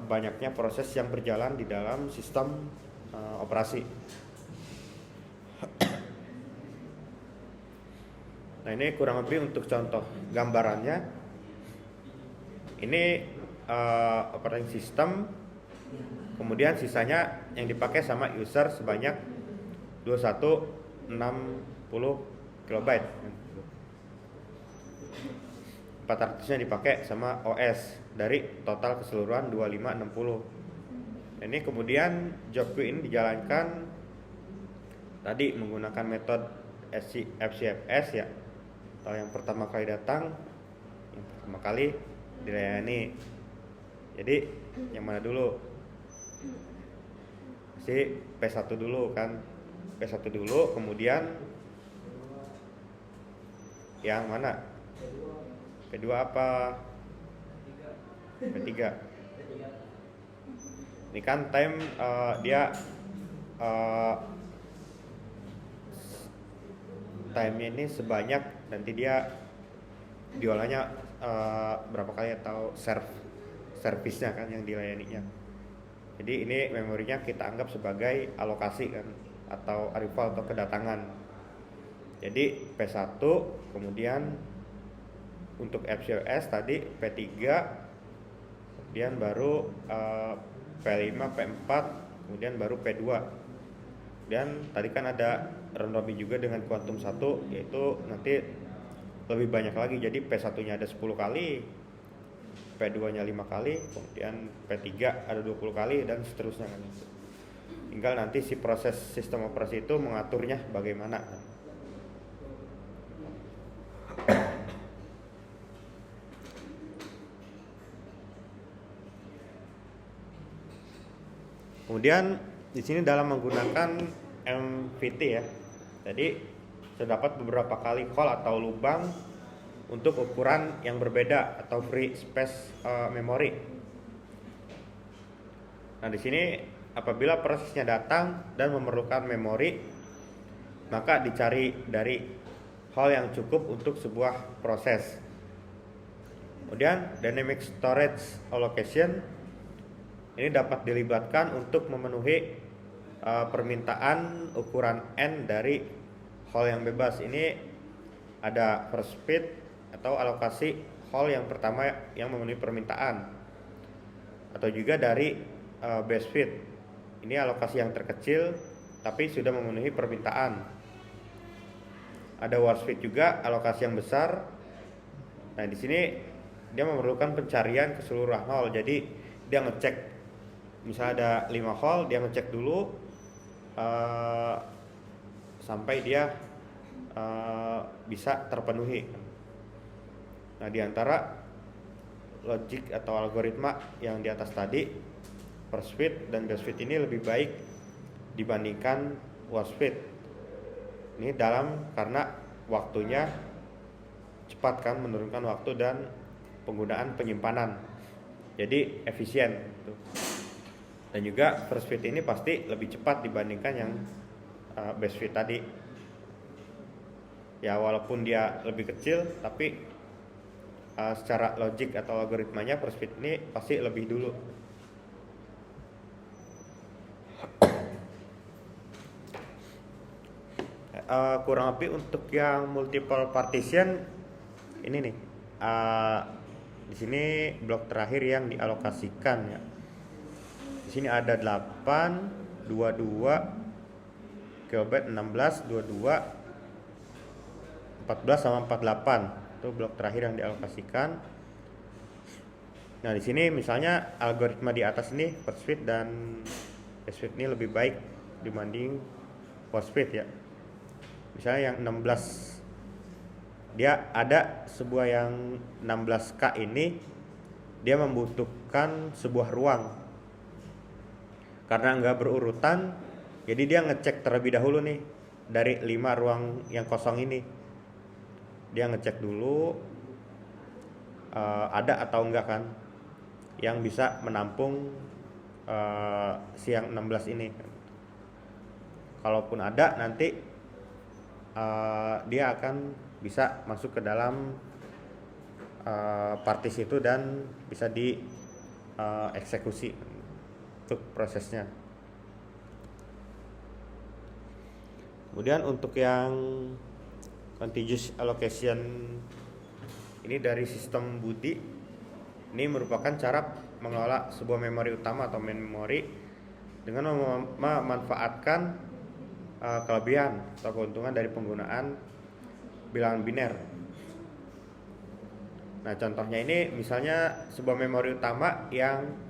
A: banyaknya proses yang berjalan di dalam sistem operasi. Nah, ini kurang lebih untuk contoh gambarannya. Ini operating system, kemudian sisanya yang dipakai sama user sebanyak 2160 kilobyte. 400-nya dipakai sama OS dari total keseluruhan 2560. Ini kemudian job queue ini dijalankan tadi menggunakan metode FCFS ya, atau yang pertama kali datang, yang pertama kali dilayani. Jadi yang mana dulu? si P1 dulu kan, P1 dulu, kemudian yang mana? P2 apa? P3. Ini kan time dia time ini sebanyak, nanti dia diolahnya berapa kali atau servisnya kan yang dilayaninya. Jadi ini memorinya kita anggap sebagai alokasi kan, atau arrival atau kedatangan. Jadi P1, kemudian untuk FCOS tadi P3, kemudian baru P5, P4, kemudian baru P2. Dan tadi kan ada round robin juga dengan kuantum 1, yaitu nanti lebih banyak lagi. Jadi P1-nya ada 10 kali, P2-nya 5 kali, kemudian P3 ada 20 kali, dan seterusnya kan. Tinggal nanti si proses sistem operasi itu mengaturnya bagaimana. Kemudian di sini dalam menggunakan MVT ya. Jadi terdapat beberapa kali hole atau lubang untuk ukuran yang berbeda atau free space memory. Nah, di sini apabila prosesnya datang dan memerlukan memori, maka dicari dari hole yang cukup untuk sebuah proses. Kemudian dynamic storage allocation ini dapat dilibatkan untuk memenuhi permintaan ukuran N dari hole yang bebas. Ini ada first fit atau alokasi hole yang pertama yang memenuhi permintaan, atau juga dari best fit. Ini alokasi yang terkecil tapi sudah memenuhi permintaan. Ada worst fit juga, alokasi yang besar. Nah, di sini dia memerlukan pencarian keseluruhan hole. Jadi dia ngecek, misalnya ada 5 hole, dia ngecek dulu sampai dia bisa terpenuhi. Nah, di antara logik atau algoritma yang di atas tadi, first fit dan best fit ini lebih baik dibandingkan worst fit. Ini karena waktunya cepat kan, menurunkan waktu dan penggunaan penyimpanan. Jadi efisien gitu. Dan juga first fit ini pasti lebih cepat dibandingkan yang best fit tadi. Ya, walaupun dia lebih kecil, tapi secara logik atau algoritmanya first fit ini pasti lebih dulu. Kurang lebih untuk yang multiple partition ini nih. Di sini blok terakhir yang dialokasikan ya. Di sini ada 8, 22, kilobyte 16, 22, 14 sama 48. Itu blok terakhir yang dialokasikan. Nah, di sini misalnya algoritma di atas ini first fit dan best fit ini lebih baik dibanding worst fit ya. Misalnya yang 16, dia ada sebuah yang 16K ini, dia membutuhkan sebuah ruang. Karena nggak berurutan, jadi dia ngecek terlebih dahulu nih dari 5 ruang yang kosong ini. Dia ngecek dulu ada atau enggak kan yang bisa menampung si yang 16 ini. Kalaupun ada, nanti dia akan bisa masuk ke dalam partisi itu dan bisa dieksekusi untuk prosesnya. Kemudian untuk yang contiguous allocation ini dari sistem Budi, ini merupakan cara mengelola sebuah memori utama atau main memory dengan memanfaatkan kelebihan atau keuntungan dari penggunaan bilangan biner. Nah, contohnya ini misalnya sebuah memori utama yang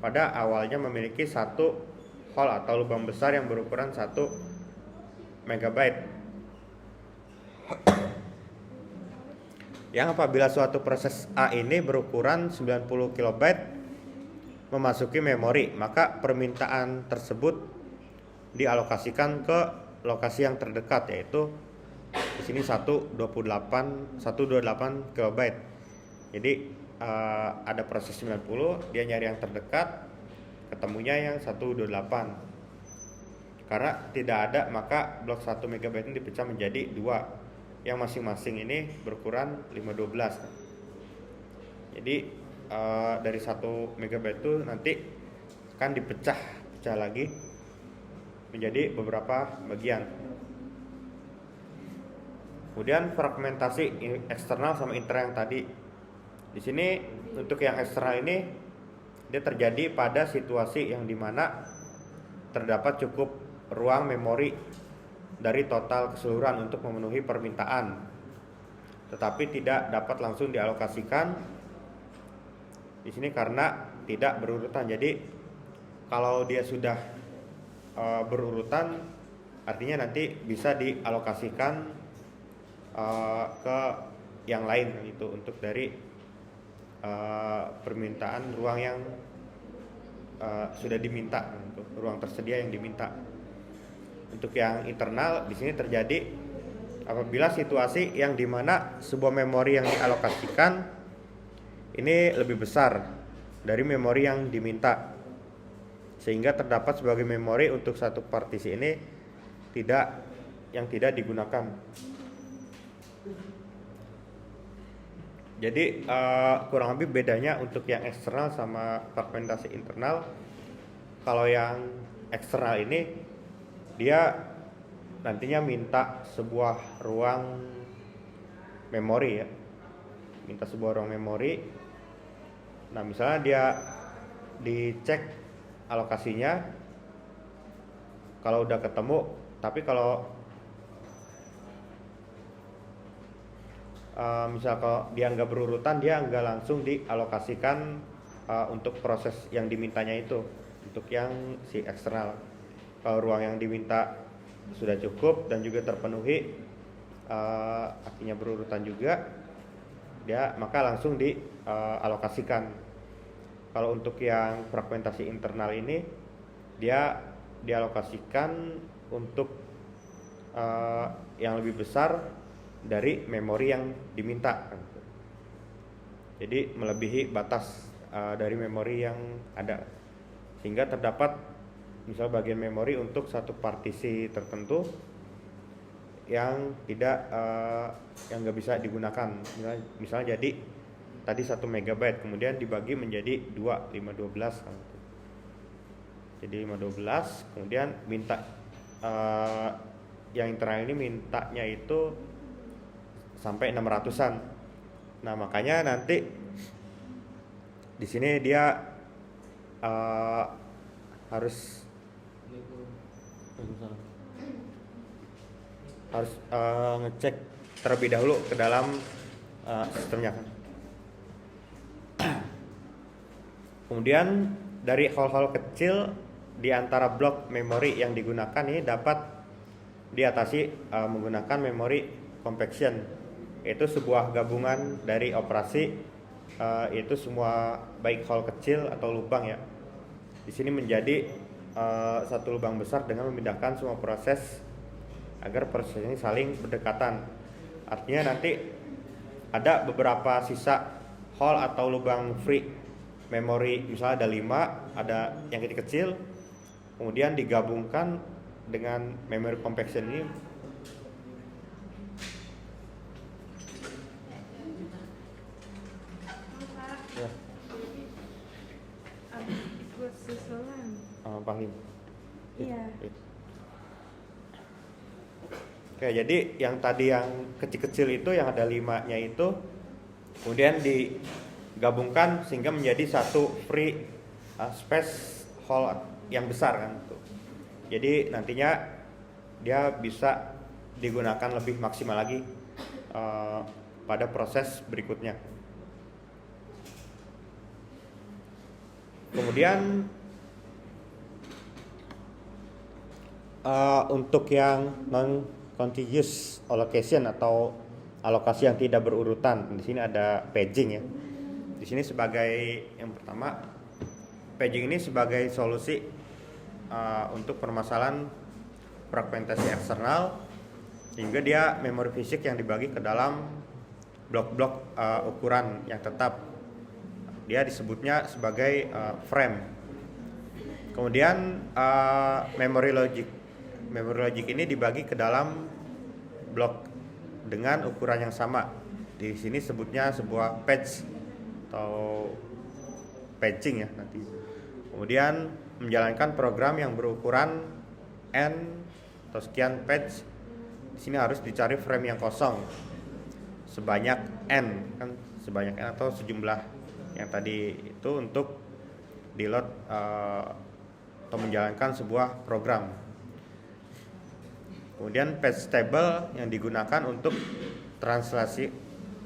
A: pada awalnya memiliki satu hole atau lubang besar yang berukuran 1 megabyte. Yang apabila suatu proses A ini berukuran 90 kilobyte, memasuki memori, maka permintaan tersebut dialokasikan ke lokasi yang terdekat, yaitu di sini 128 KB. Jadi ada proses 90, dia nyari yang terdekat, ketemunya yang 128. Karena tidak ada, maka blok 1 MB ini dipecah menjadi 2, yang masing-masing ini berukuran 512. Jadi dari 1 MB itu nanti akan dipecah lagi menjadi beberapa bagian. Kemudian fragmentasi eksternal sama internal yang tadi. Di sini untuk yang eksternal ini dia terjadi pada situasi yang dimana terdapat cukup ruang memori dari total keseluruhan untuk memenuhi permintaan, tetapi tidak dapat langsung dialokasikan di sini karena tidak berurutan. Jadi kalau dia sudah berurutan, artinya nanti bisa dialokasikan ke yang lain, itu untuk dari permintaan ruang yang sudah diminta, untuk ruang tersedia yang diminta. Untuk yang internal di sini terjadi apabila situasi yang dimana sebuah memori yang dialokasikan ini lebih besar dari memori yang diminta, sehingga terdapat sebagai memori untuk satu partisi ini tidak digunakan. Jadi kurang lebih bedanya untuk yang eksternal sama fragmentasi internal. Kalau yang eksternal ini dia nantinya minta sebuah ruang memori ya, minta sebuah ruang memori. Nah misalnya dia dicek alokasinya, kalau udah ketemu, tapi kalau misal kalau dia nggak berurutan, dia nggak langsung dialokasikan untuk proses yang dimintanya itu, untuk yang si eksternal. Kalau ruang yang diminta sudah cukup dan juga terpenuhi, artinya berurutan juga, dia maka langsung dialokasikan. Kalau untuk yang fragmentasi internal ini, dia dialokasikan untuk yang lebih besar dari memori yang diminta. Jadi melebihi batas dari memori yang ada, sehingga terdapat misal bagian memori untuk satu partisi tertentu yang nggak bisa digunakan. Misalnya jadi tadi 1 MB kemudian dibagi menjadi 512. Jadi 512, kemudian minta yang internal ini mintanya itu sampai 600-an. Nah, makanya nanti di sini dia harus ngecek terlebih dahulu ke dalam sistemnya kan. Kemudian dari hal-hal kecil di antara blok memori yang digunakan ini dapat diatasi menggunakan memory compaction, yaitu sebuah gabungan dari operasi yaitu semua baik hal kecil atau lubang ya. Di sini menjadi satu lubang besar dengan memindahkan semua proses agar proses ini saling berdekatan. Artinya nanti ada beberapa sisa hole atau lubang free memory, misalnya ada 5, ada yang kecil-kecil, kemudian digabungkan dengan memory compaction ini. Ya.
B: Ikut susulan.
A: Paham.
B: Iya.
A: Oke, jadi yang tadi yang kecil-kecil itu yang ada 5-nya itu kemudian digabungkan sehingga menjadi satu free space hole yang besar kan. Jadi nantinya dia bisa digunakan lebih maksimal lagi pada proses berikutnya. Kemudian untuk yang non-contiguous allocation atau alokasi yang tidak berurutan, di sini ada paging ya. Di sini sebagai yang pertama, paging ini sebagai solusi untuk permasalahan fragmentasi eksternal, sehingga dia memori fisik yang dibagi ke dalam blok-blok ukuran yang tetap. Dia disebutnya sebagai frame. Kemudian memory logic. Memory logic ini dibagi ke dalam blok dengan ukuran yang sama. Di sini sebutnya sebuah patch atau patching ya nanti. Kemudian menjalankan program yang berukuran n atau sekian patch. Di sini harus dicari frame yang kosong sebanyak n, kan sebanyak n atau sejumlah yang tadi itu untuk di load atau menjalankan sebuah program. Kemudian patch table yang digunakan untuk translasi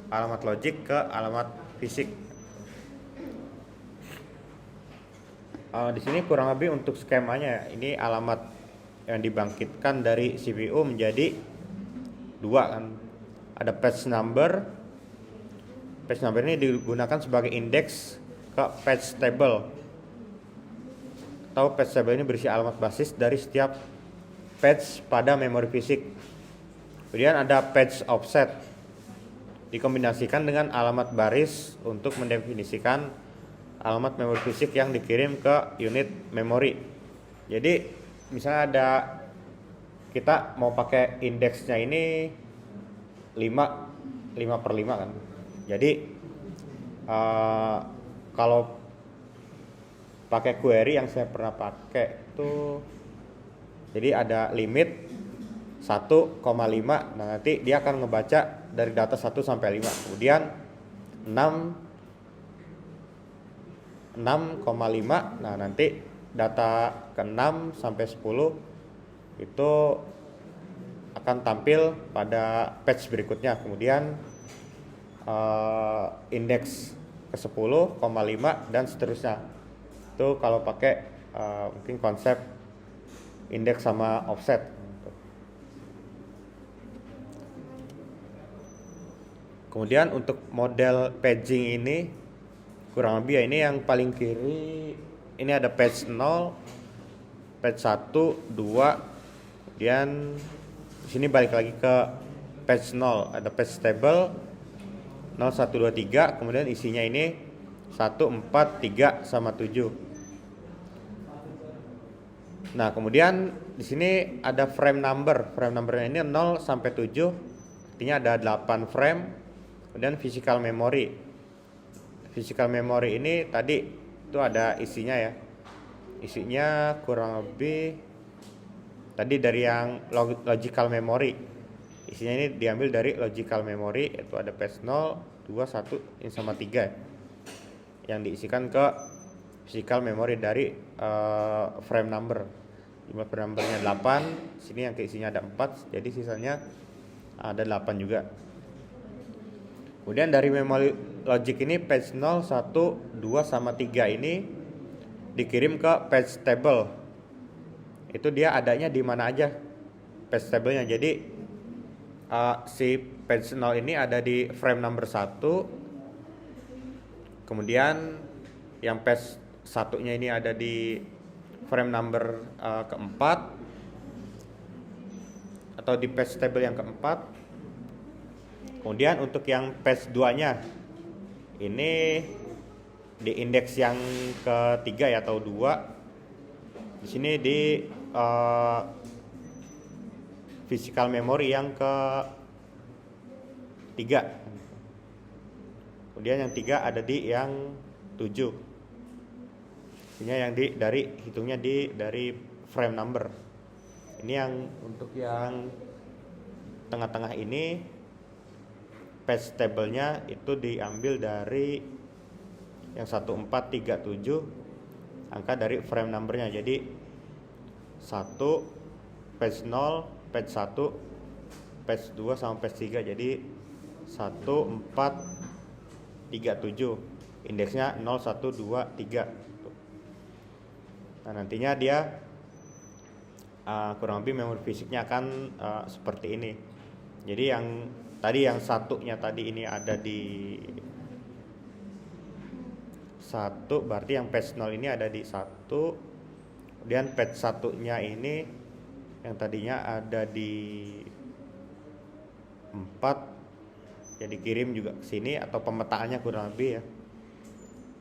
A: alamat logik ke alamat fisik. Di sini kurang lebih untuk skemanya, ini alamat yang dibangkitkan dari CPU menjadi dua kan. Ada patch number. Patch number ini digunakan sebagai indeks ke patch table. Atau patch table ini berisi alamat basis dari setiap patch pada memori fisik. Kemudian ada patch offset, dikombinasikan dengan alamat baris untuk mendefinisikan alamat memori fisik yang dikirim ke unit memori. Jadi misalnya ada, kita mau pakai indeksnya ini 5/5 kan. Jadi kalau pakai query yang saya pernah pakai itu, jadi ada limit 1,5. Nah, nanti dia akan ngebaca dari data 1 sampai 5. Kemudian 6,5. Nah, nanti data ke-6 sampai 10 itu akan tampil pada patch berikutnya. Kemudian indeks ke-10,5 dan seterusnya. Itu kalau pakai mungkin konsep indeks sama offset. Kemudian untuk model paging ini kurang lebih ya, ini yang paling kiri ini ada patch 0, patch 1, 2. Kemudian di sini balik lagi ke patch 0, ada patch table 0, 1, 2, 3. Kemudian isinya ini 1, 4, 3 sama 7. Nah, kemudian di sini ada frame number. Frame numbernya ini 0 sampai 7. Artinya ada 8 frame. Kemudian physical memory. Physical memory ini tadi itu ada isinya ya. Isinya kurang lebih tadi dari yang logical memory. Isinya ini diambil dari logical memory, itu ada patch 0, 2, 1 ini sama 3. Yang diisikan ke physical memory dari frame number. Jumlah frame numbernya 8, sini yang keisinya ada 4, jadi sisanya ada 8 juga. Kemudian dari memory logic ini patch 0, 1, 2 sama 3 ini dikirim ke patch table. Itu dia adanya di mana aja patch tablenya. Jadi si patch 0 ini ada di frame number 1. Kemudian yang patch satunya ini ada di frame number keempat atau di patch table yang keempat. Kemudian untuk yang patch 2-nya ini di indeks yang ketiga ya, atau 2. Di sini di physical memory yang ke-3. Kemudian yang 3 ada di yang 7. Ini yang hitungnya dari frame number. Ini yang untuk yang tengah-tengah ini patch table-nya itu diambil dari yang 1437, angka dari frame number-nya. Jadi 1, patch 0, patch 1, patch 2 sama patch 3. Jadi 1437. Indeksnya 0, 1, 2, 3. Nah, nantinya dia kurang lebih memori fisiknya akan seperti ini. Jadi yang tadi yang satunya tadi ini ada di 1 1 berarti yang patch 0 ini ada di 1. Kemudian patch 1-nya ini yang tadinya ada di 4 ya dikirim juga ke sini, atau pemetaannya kurang lebih ya.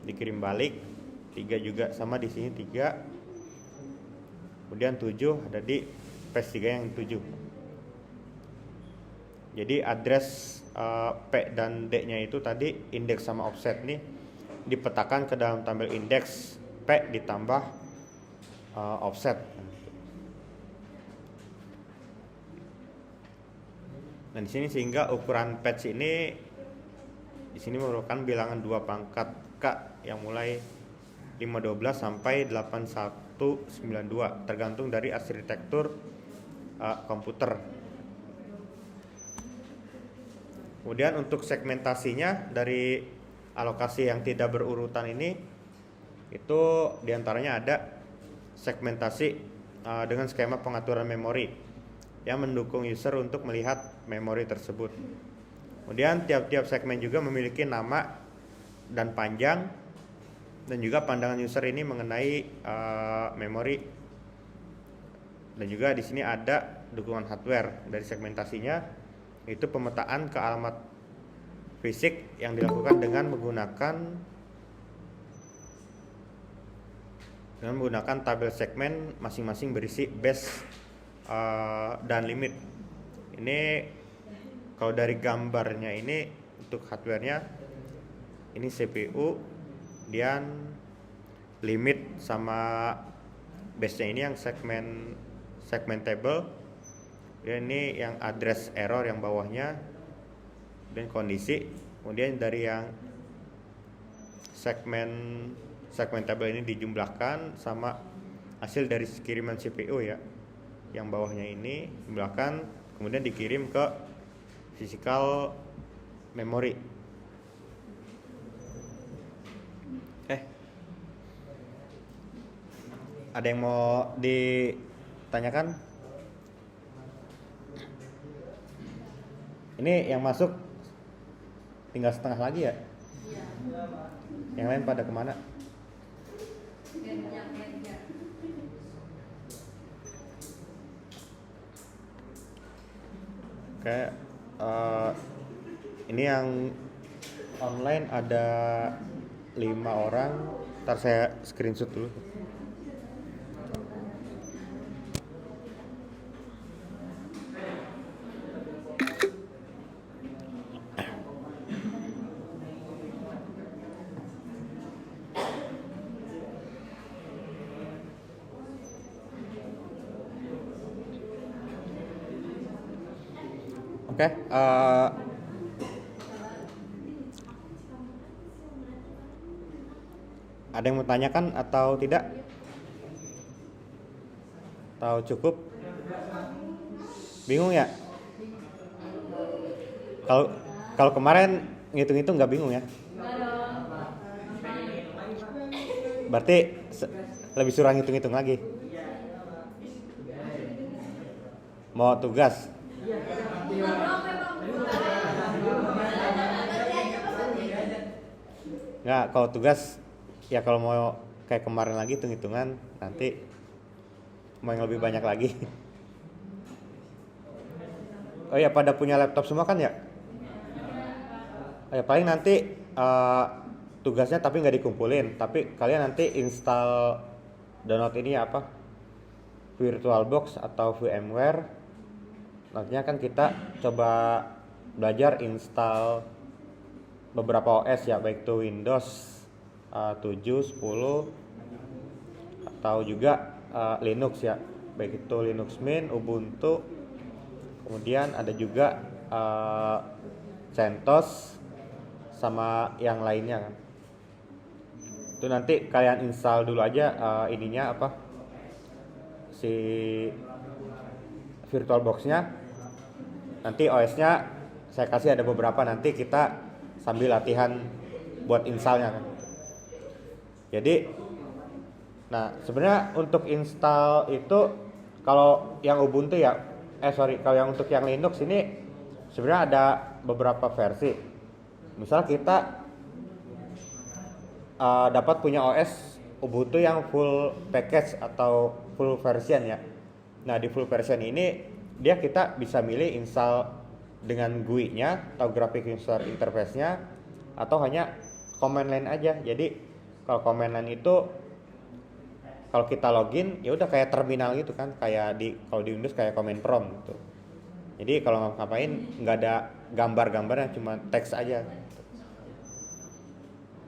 A: Dikirim balik. 3 juga sama di sini 3. Kemudian 7 ada di patch 3 yang 7. Jadi address P dan D-nya itu tadi indeks sama offset nih dipetakan ke dalam tabel indeks P ditambah offset. Nah di sini sehingga ukuran patch ini di sini merupakan bilangan 2 pangkat K yang mulai 512 sampai 8192 tergantung dari arsitektur komputer. Kemudian untuk segmentasinya dari alokasi yang tidak berurutan ini itu diantaranya ada segmentasi dengan skema pengaturan memori yang mendukung user untuk melihat memori tersebut. Kemudian tiap-tiap segmen juga memiliki nama dan panjang, dan juga pandangan user ini mengenai memori. Dan juga di sini ada dukungan hardware dari segmentasinya, itu pemetaan ke alamat fisik yang dilakukan dengan menggunakan tabel segmen masing-masing berisi base dan limit. Ini kalau dari gambarnya ini untuk hardwarenya ini CPU, dan limit sama base-nya ini yang segmentable, dan ini yang address error yang bawahnya, dan kondisi. Kemudian dari yang segmentable ini dijumlahkan sama hasil dari kiriman CPU ya, yang bawahnya ini dijumlahkan kemudian dikirim ke physical memory. Ada yang mau ditanyakan? Ini yang masuk tinggal setengah lagi ya? Yang lain pada kemana? Oke, ini yang online ada 5 orang. Ntar saya screenshot dulu. Oke, ada yang mau tanyakan atau tidak? Atau cukup? Bingung ya? Kalau kemarin ngitung-ngitung nggak bingung ya? Berarti lebih suruh ngitung-ngitung lagi. Mau tugas? Nggak, kalau tugas ya kalau mau kayak kemarin lagi hitung-hitungan, nanti mau yang lebih banyak lagi. Oh ya, pada punya laptop semua kan ya? Oh ya, paling nanti tugasnya tapi nggak dikumpulin, tapi kalian nanti install, download ini apa, VirtualBox atau VMware. Nantinya kan kita coba belajar install beberapa OS ya, baik itu Windows 7, 10 atau juga Linux ya, baik itu Linux Mint, Ubuntu, kemudian ada juga CentOS sama yang lainnya kan. Itu nanti kalian install dulu aja ininya apa, si VirtualBox-nya. Nanti OS-nya saya kasih ada beberapa, nanti kita sambil latihan buat installnya kan. Jadi, nah sebenarnya untuk install itu kalau yang Ubuntu ya, kalau yang untuk yang Linux ini sebenarnya ada beberapa versi. Misal kita dapat punya OS Ubuntu yang full package atau full version ya. Nah di full version ini kita bisa milih install dengan GUI-nya atau graphic user interface-nya atau hanya command line aja. Jadi kalau command line itu kalau kita login ya udah kayak terminal gitu kan, kayak kalau di Windows kayak command prompt gitu. Jadi kalau ngapain nggak ada gambar-gambarnya, cuma teks aja.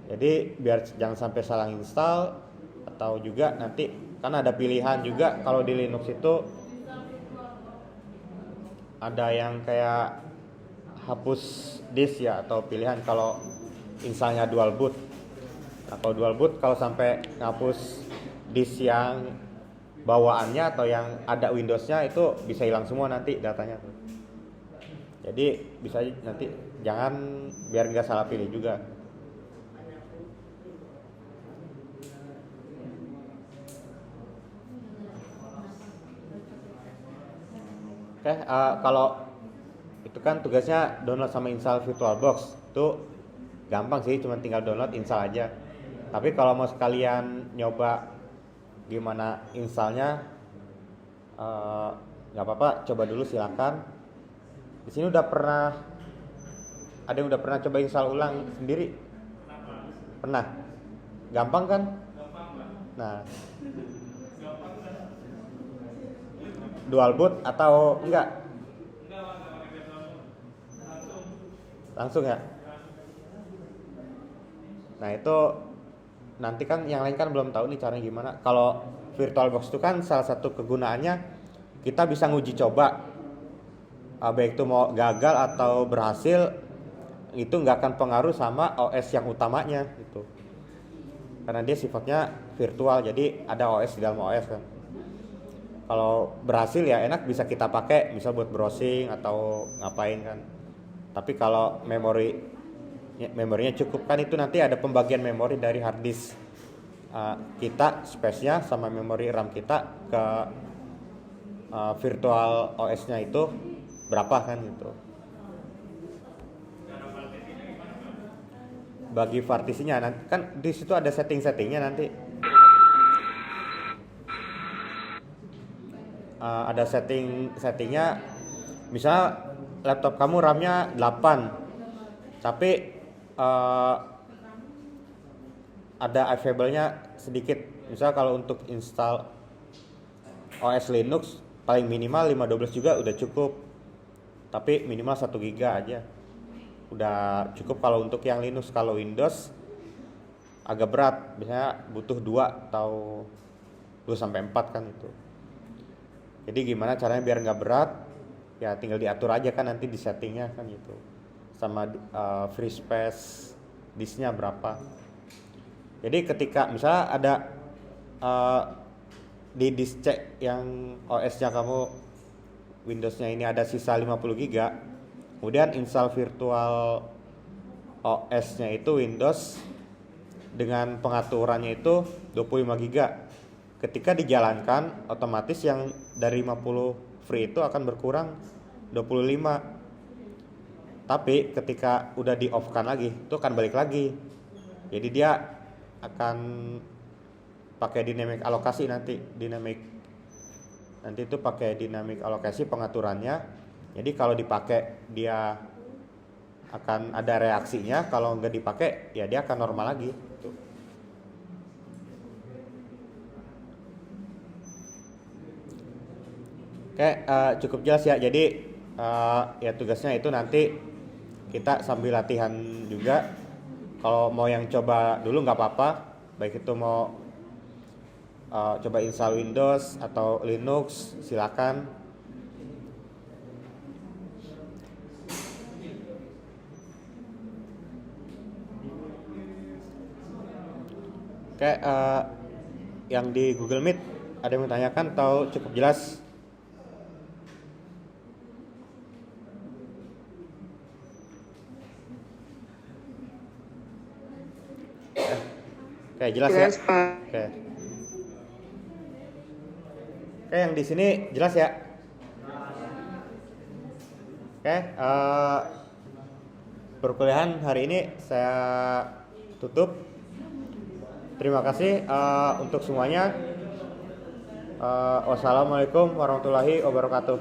A: Jadi biar jangan sampai salah install, atau juga nanti kan ada pilihan juga kalau di Linux itu ada yang kayak hapus disk ya, atau pilihan kalau installnya dual boot. Nah, kalau dual boot kalau sampai ngapus disk yang bawaannya atau yang ada Windows-nya itu bisa hilang semua nanti datanya tuh. Jadi bisa nanti jangan, biar nggak salah pilih juga. Oke, kalau itu kan tugasnya download sama install VirtualBox itu gampang sih, cuma tinggal download install aja. Tapi kalau mau sekalian nyoba gimana installnya, nggak apa-apa, coba dulu silakan. Di sini ada yang udah pernah coba install ulang sendiri? Pernah? Gampang kan? Nah, dual boot atau enggak? Langsung ya? Nah itu nanti kan yang lain kan belum tahu nih caranya gimana. Kalau VirtualBox itu kan salah satu kegunaannya kita bisa nguji coba, baik itu mau gagal atau berhasil, itu nggak akan pengaruh sama OS yang utamanya gitu. Karena dia sifatnya virtual, jadi ada OS di dalam OS kan. Kalau berhasil ya enak, bisa kita pakai misal buat browsing atau ngapain kan. Tapi kalau memorinya cukup kan, itu nanti ada pembagian memori dari hard disk kita, space-nya sama memori RAM kita ke virtual OS-nya itu berapa kan gitu. Bagi partisinya nanti kan di situ ada setting-settingnya nanti. Ada settingnya, misal laptop kamu RAM-nya 8 tapi ada available-nya sedikit. Misal kalau untuk install OS Linux paling minimal 512 juga udah cukup, tapi minimal 1 GB aja udah cukup kalau untuk yang Linux. Kalau Windows agak berat, biasanya butuh 2 atau 2-4 kan itu. Jadi gimana caranya biar nggak berat, ya tinggal diatur aja kan nanti di settingnya kan gitu, sama free space disknya berapa. Jadi ketika misalnya ada di disk C yang OS-nya kamu Windows-nya ini ada sisa 50 GB, kemudian install virtual OS-nya itu Windows dengan pengaturannya itu 25 GB. Ketika dijalankan, otomatis yang dari 50 free itu akan berkurang 25. Tapi ketika udah di off kan lagi, itu akan balik lagi. Jadi dia akan pakai dynamic alokasi nanti itu pakai dynamic alokasi pengaturannya. Jadi kalau dipakai dia akan ada reaksinya, kalau nggak dipakai ya dia akan normal lagi. Oke, cukup jelas ya. Jadi ya tugasnya itu nanti kita sambil latihan juga. Kalau mau yang coba dulu nggak apa-apa, baik itu mau coba install Windows atau Linux silakan. Oke, yang di Google Meet ada yang menanyakan atau cukup jelas? Oke, jelas ya. Oke. Oke, yang di sini jelas ya. Oke, perkuliahan hari ini saya tutup. Terima kasih untuk semuanya. Wassalamualaikum warahmatullahi wabarakatuh.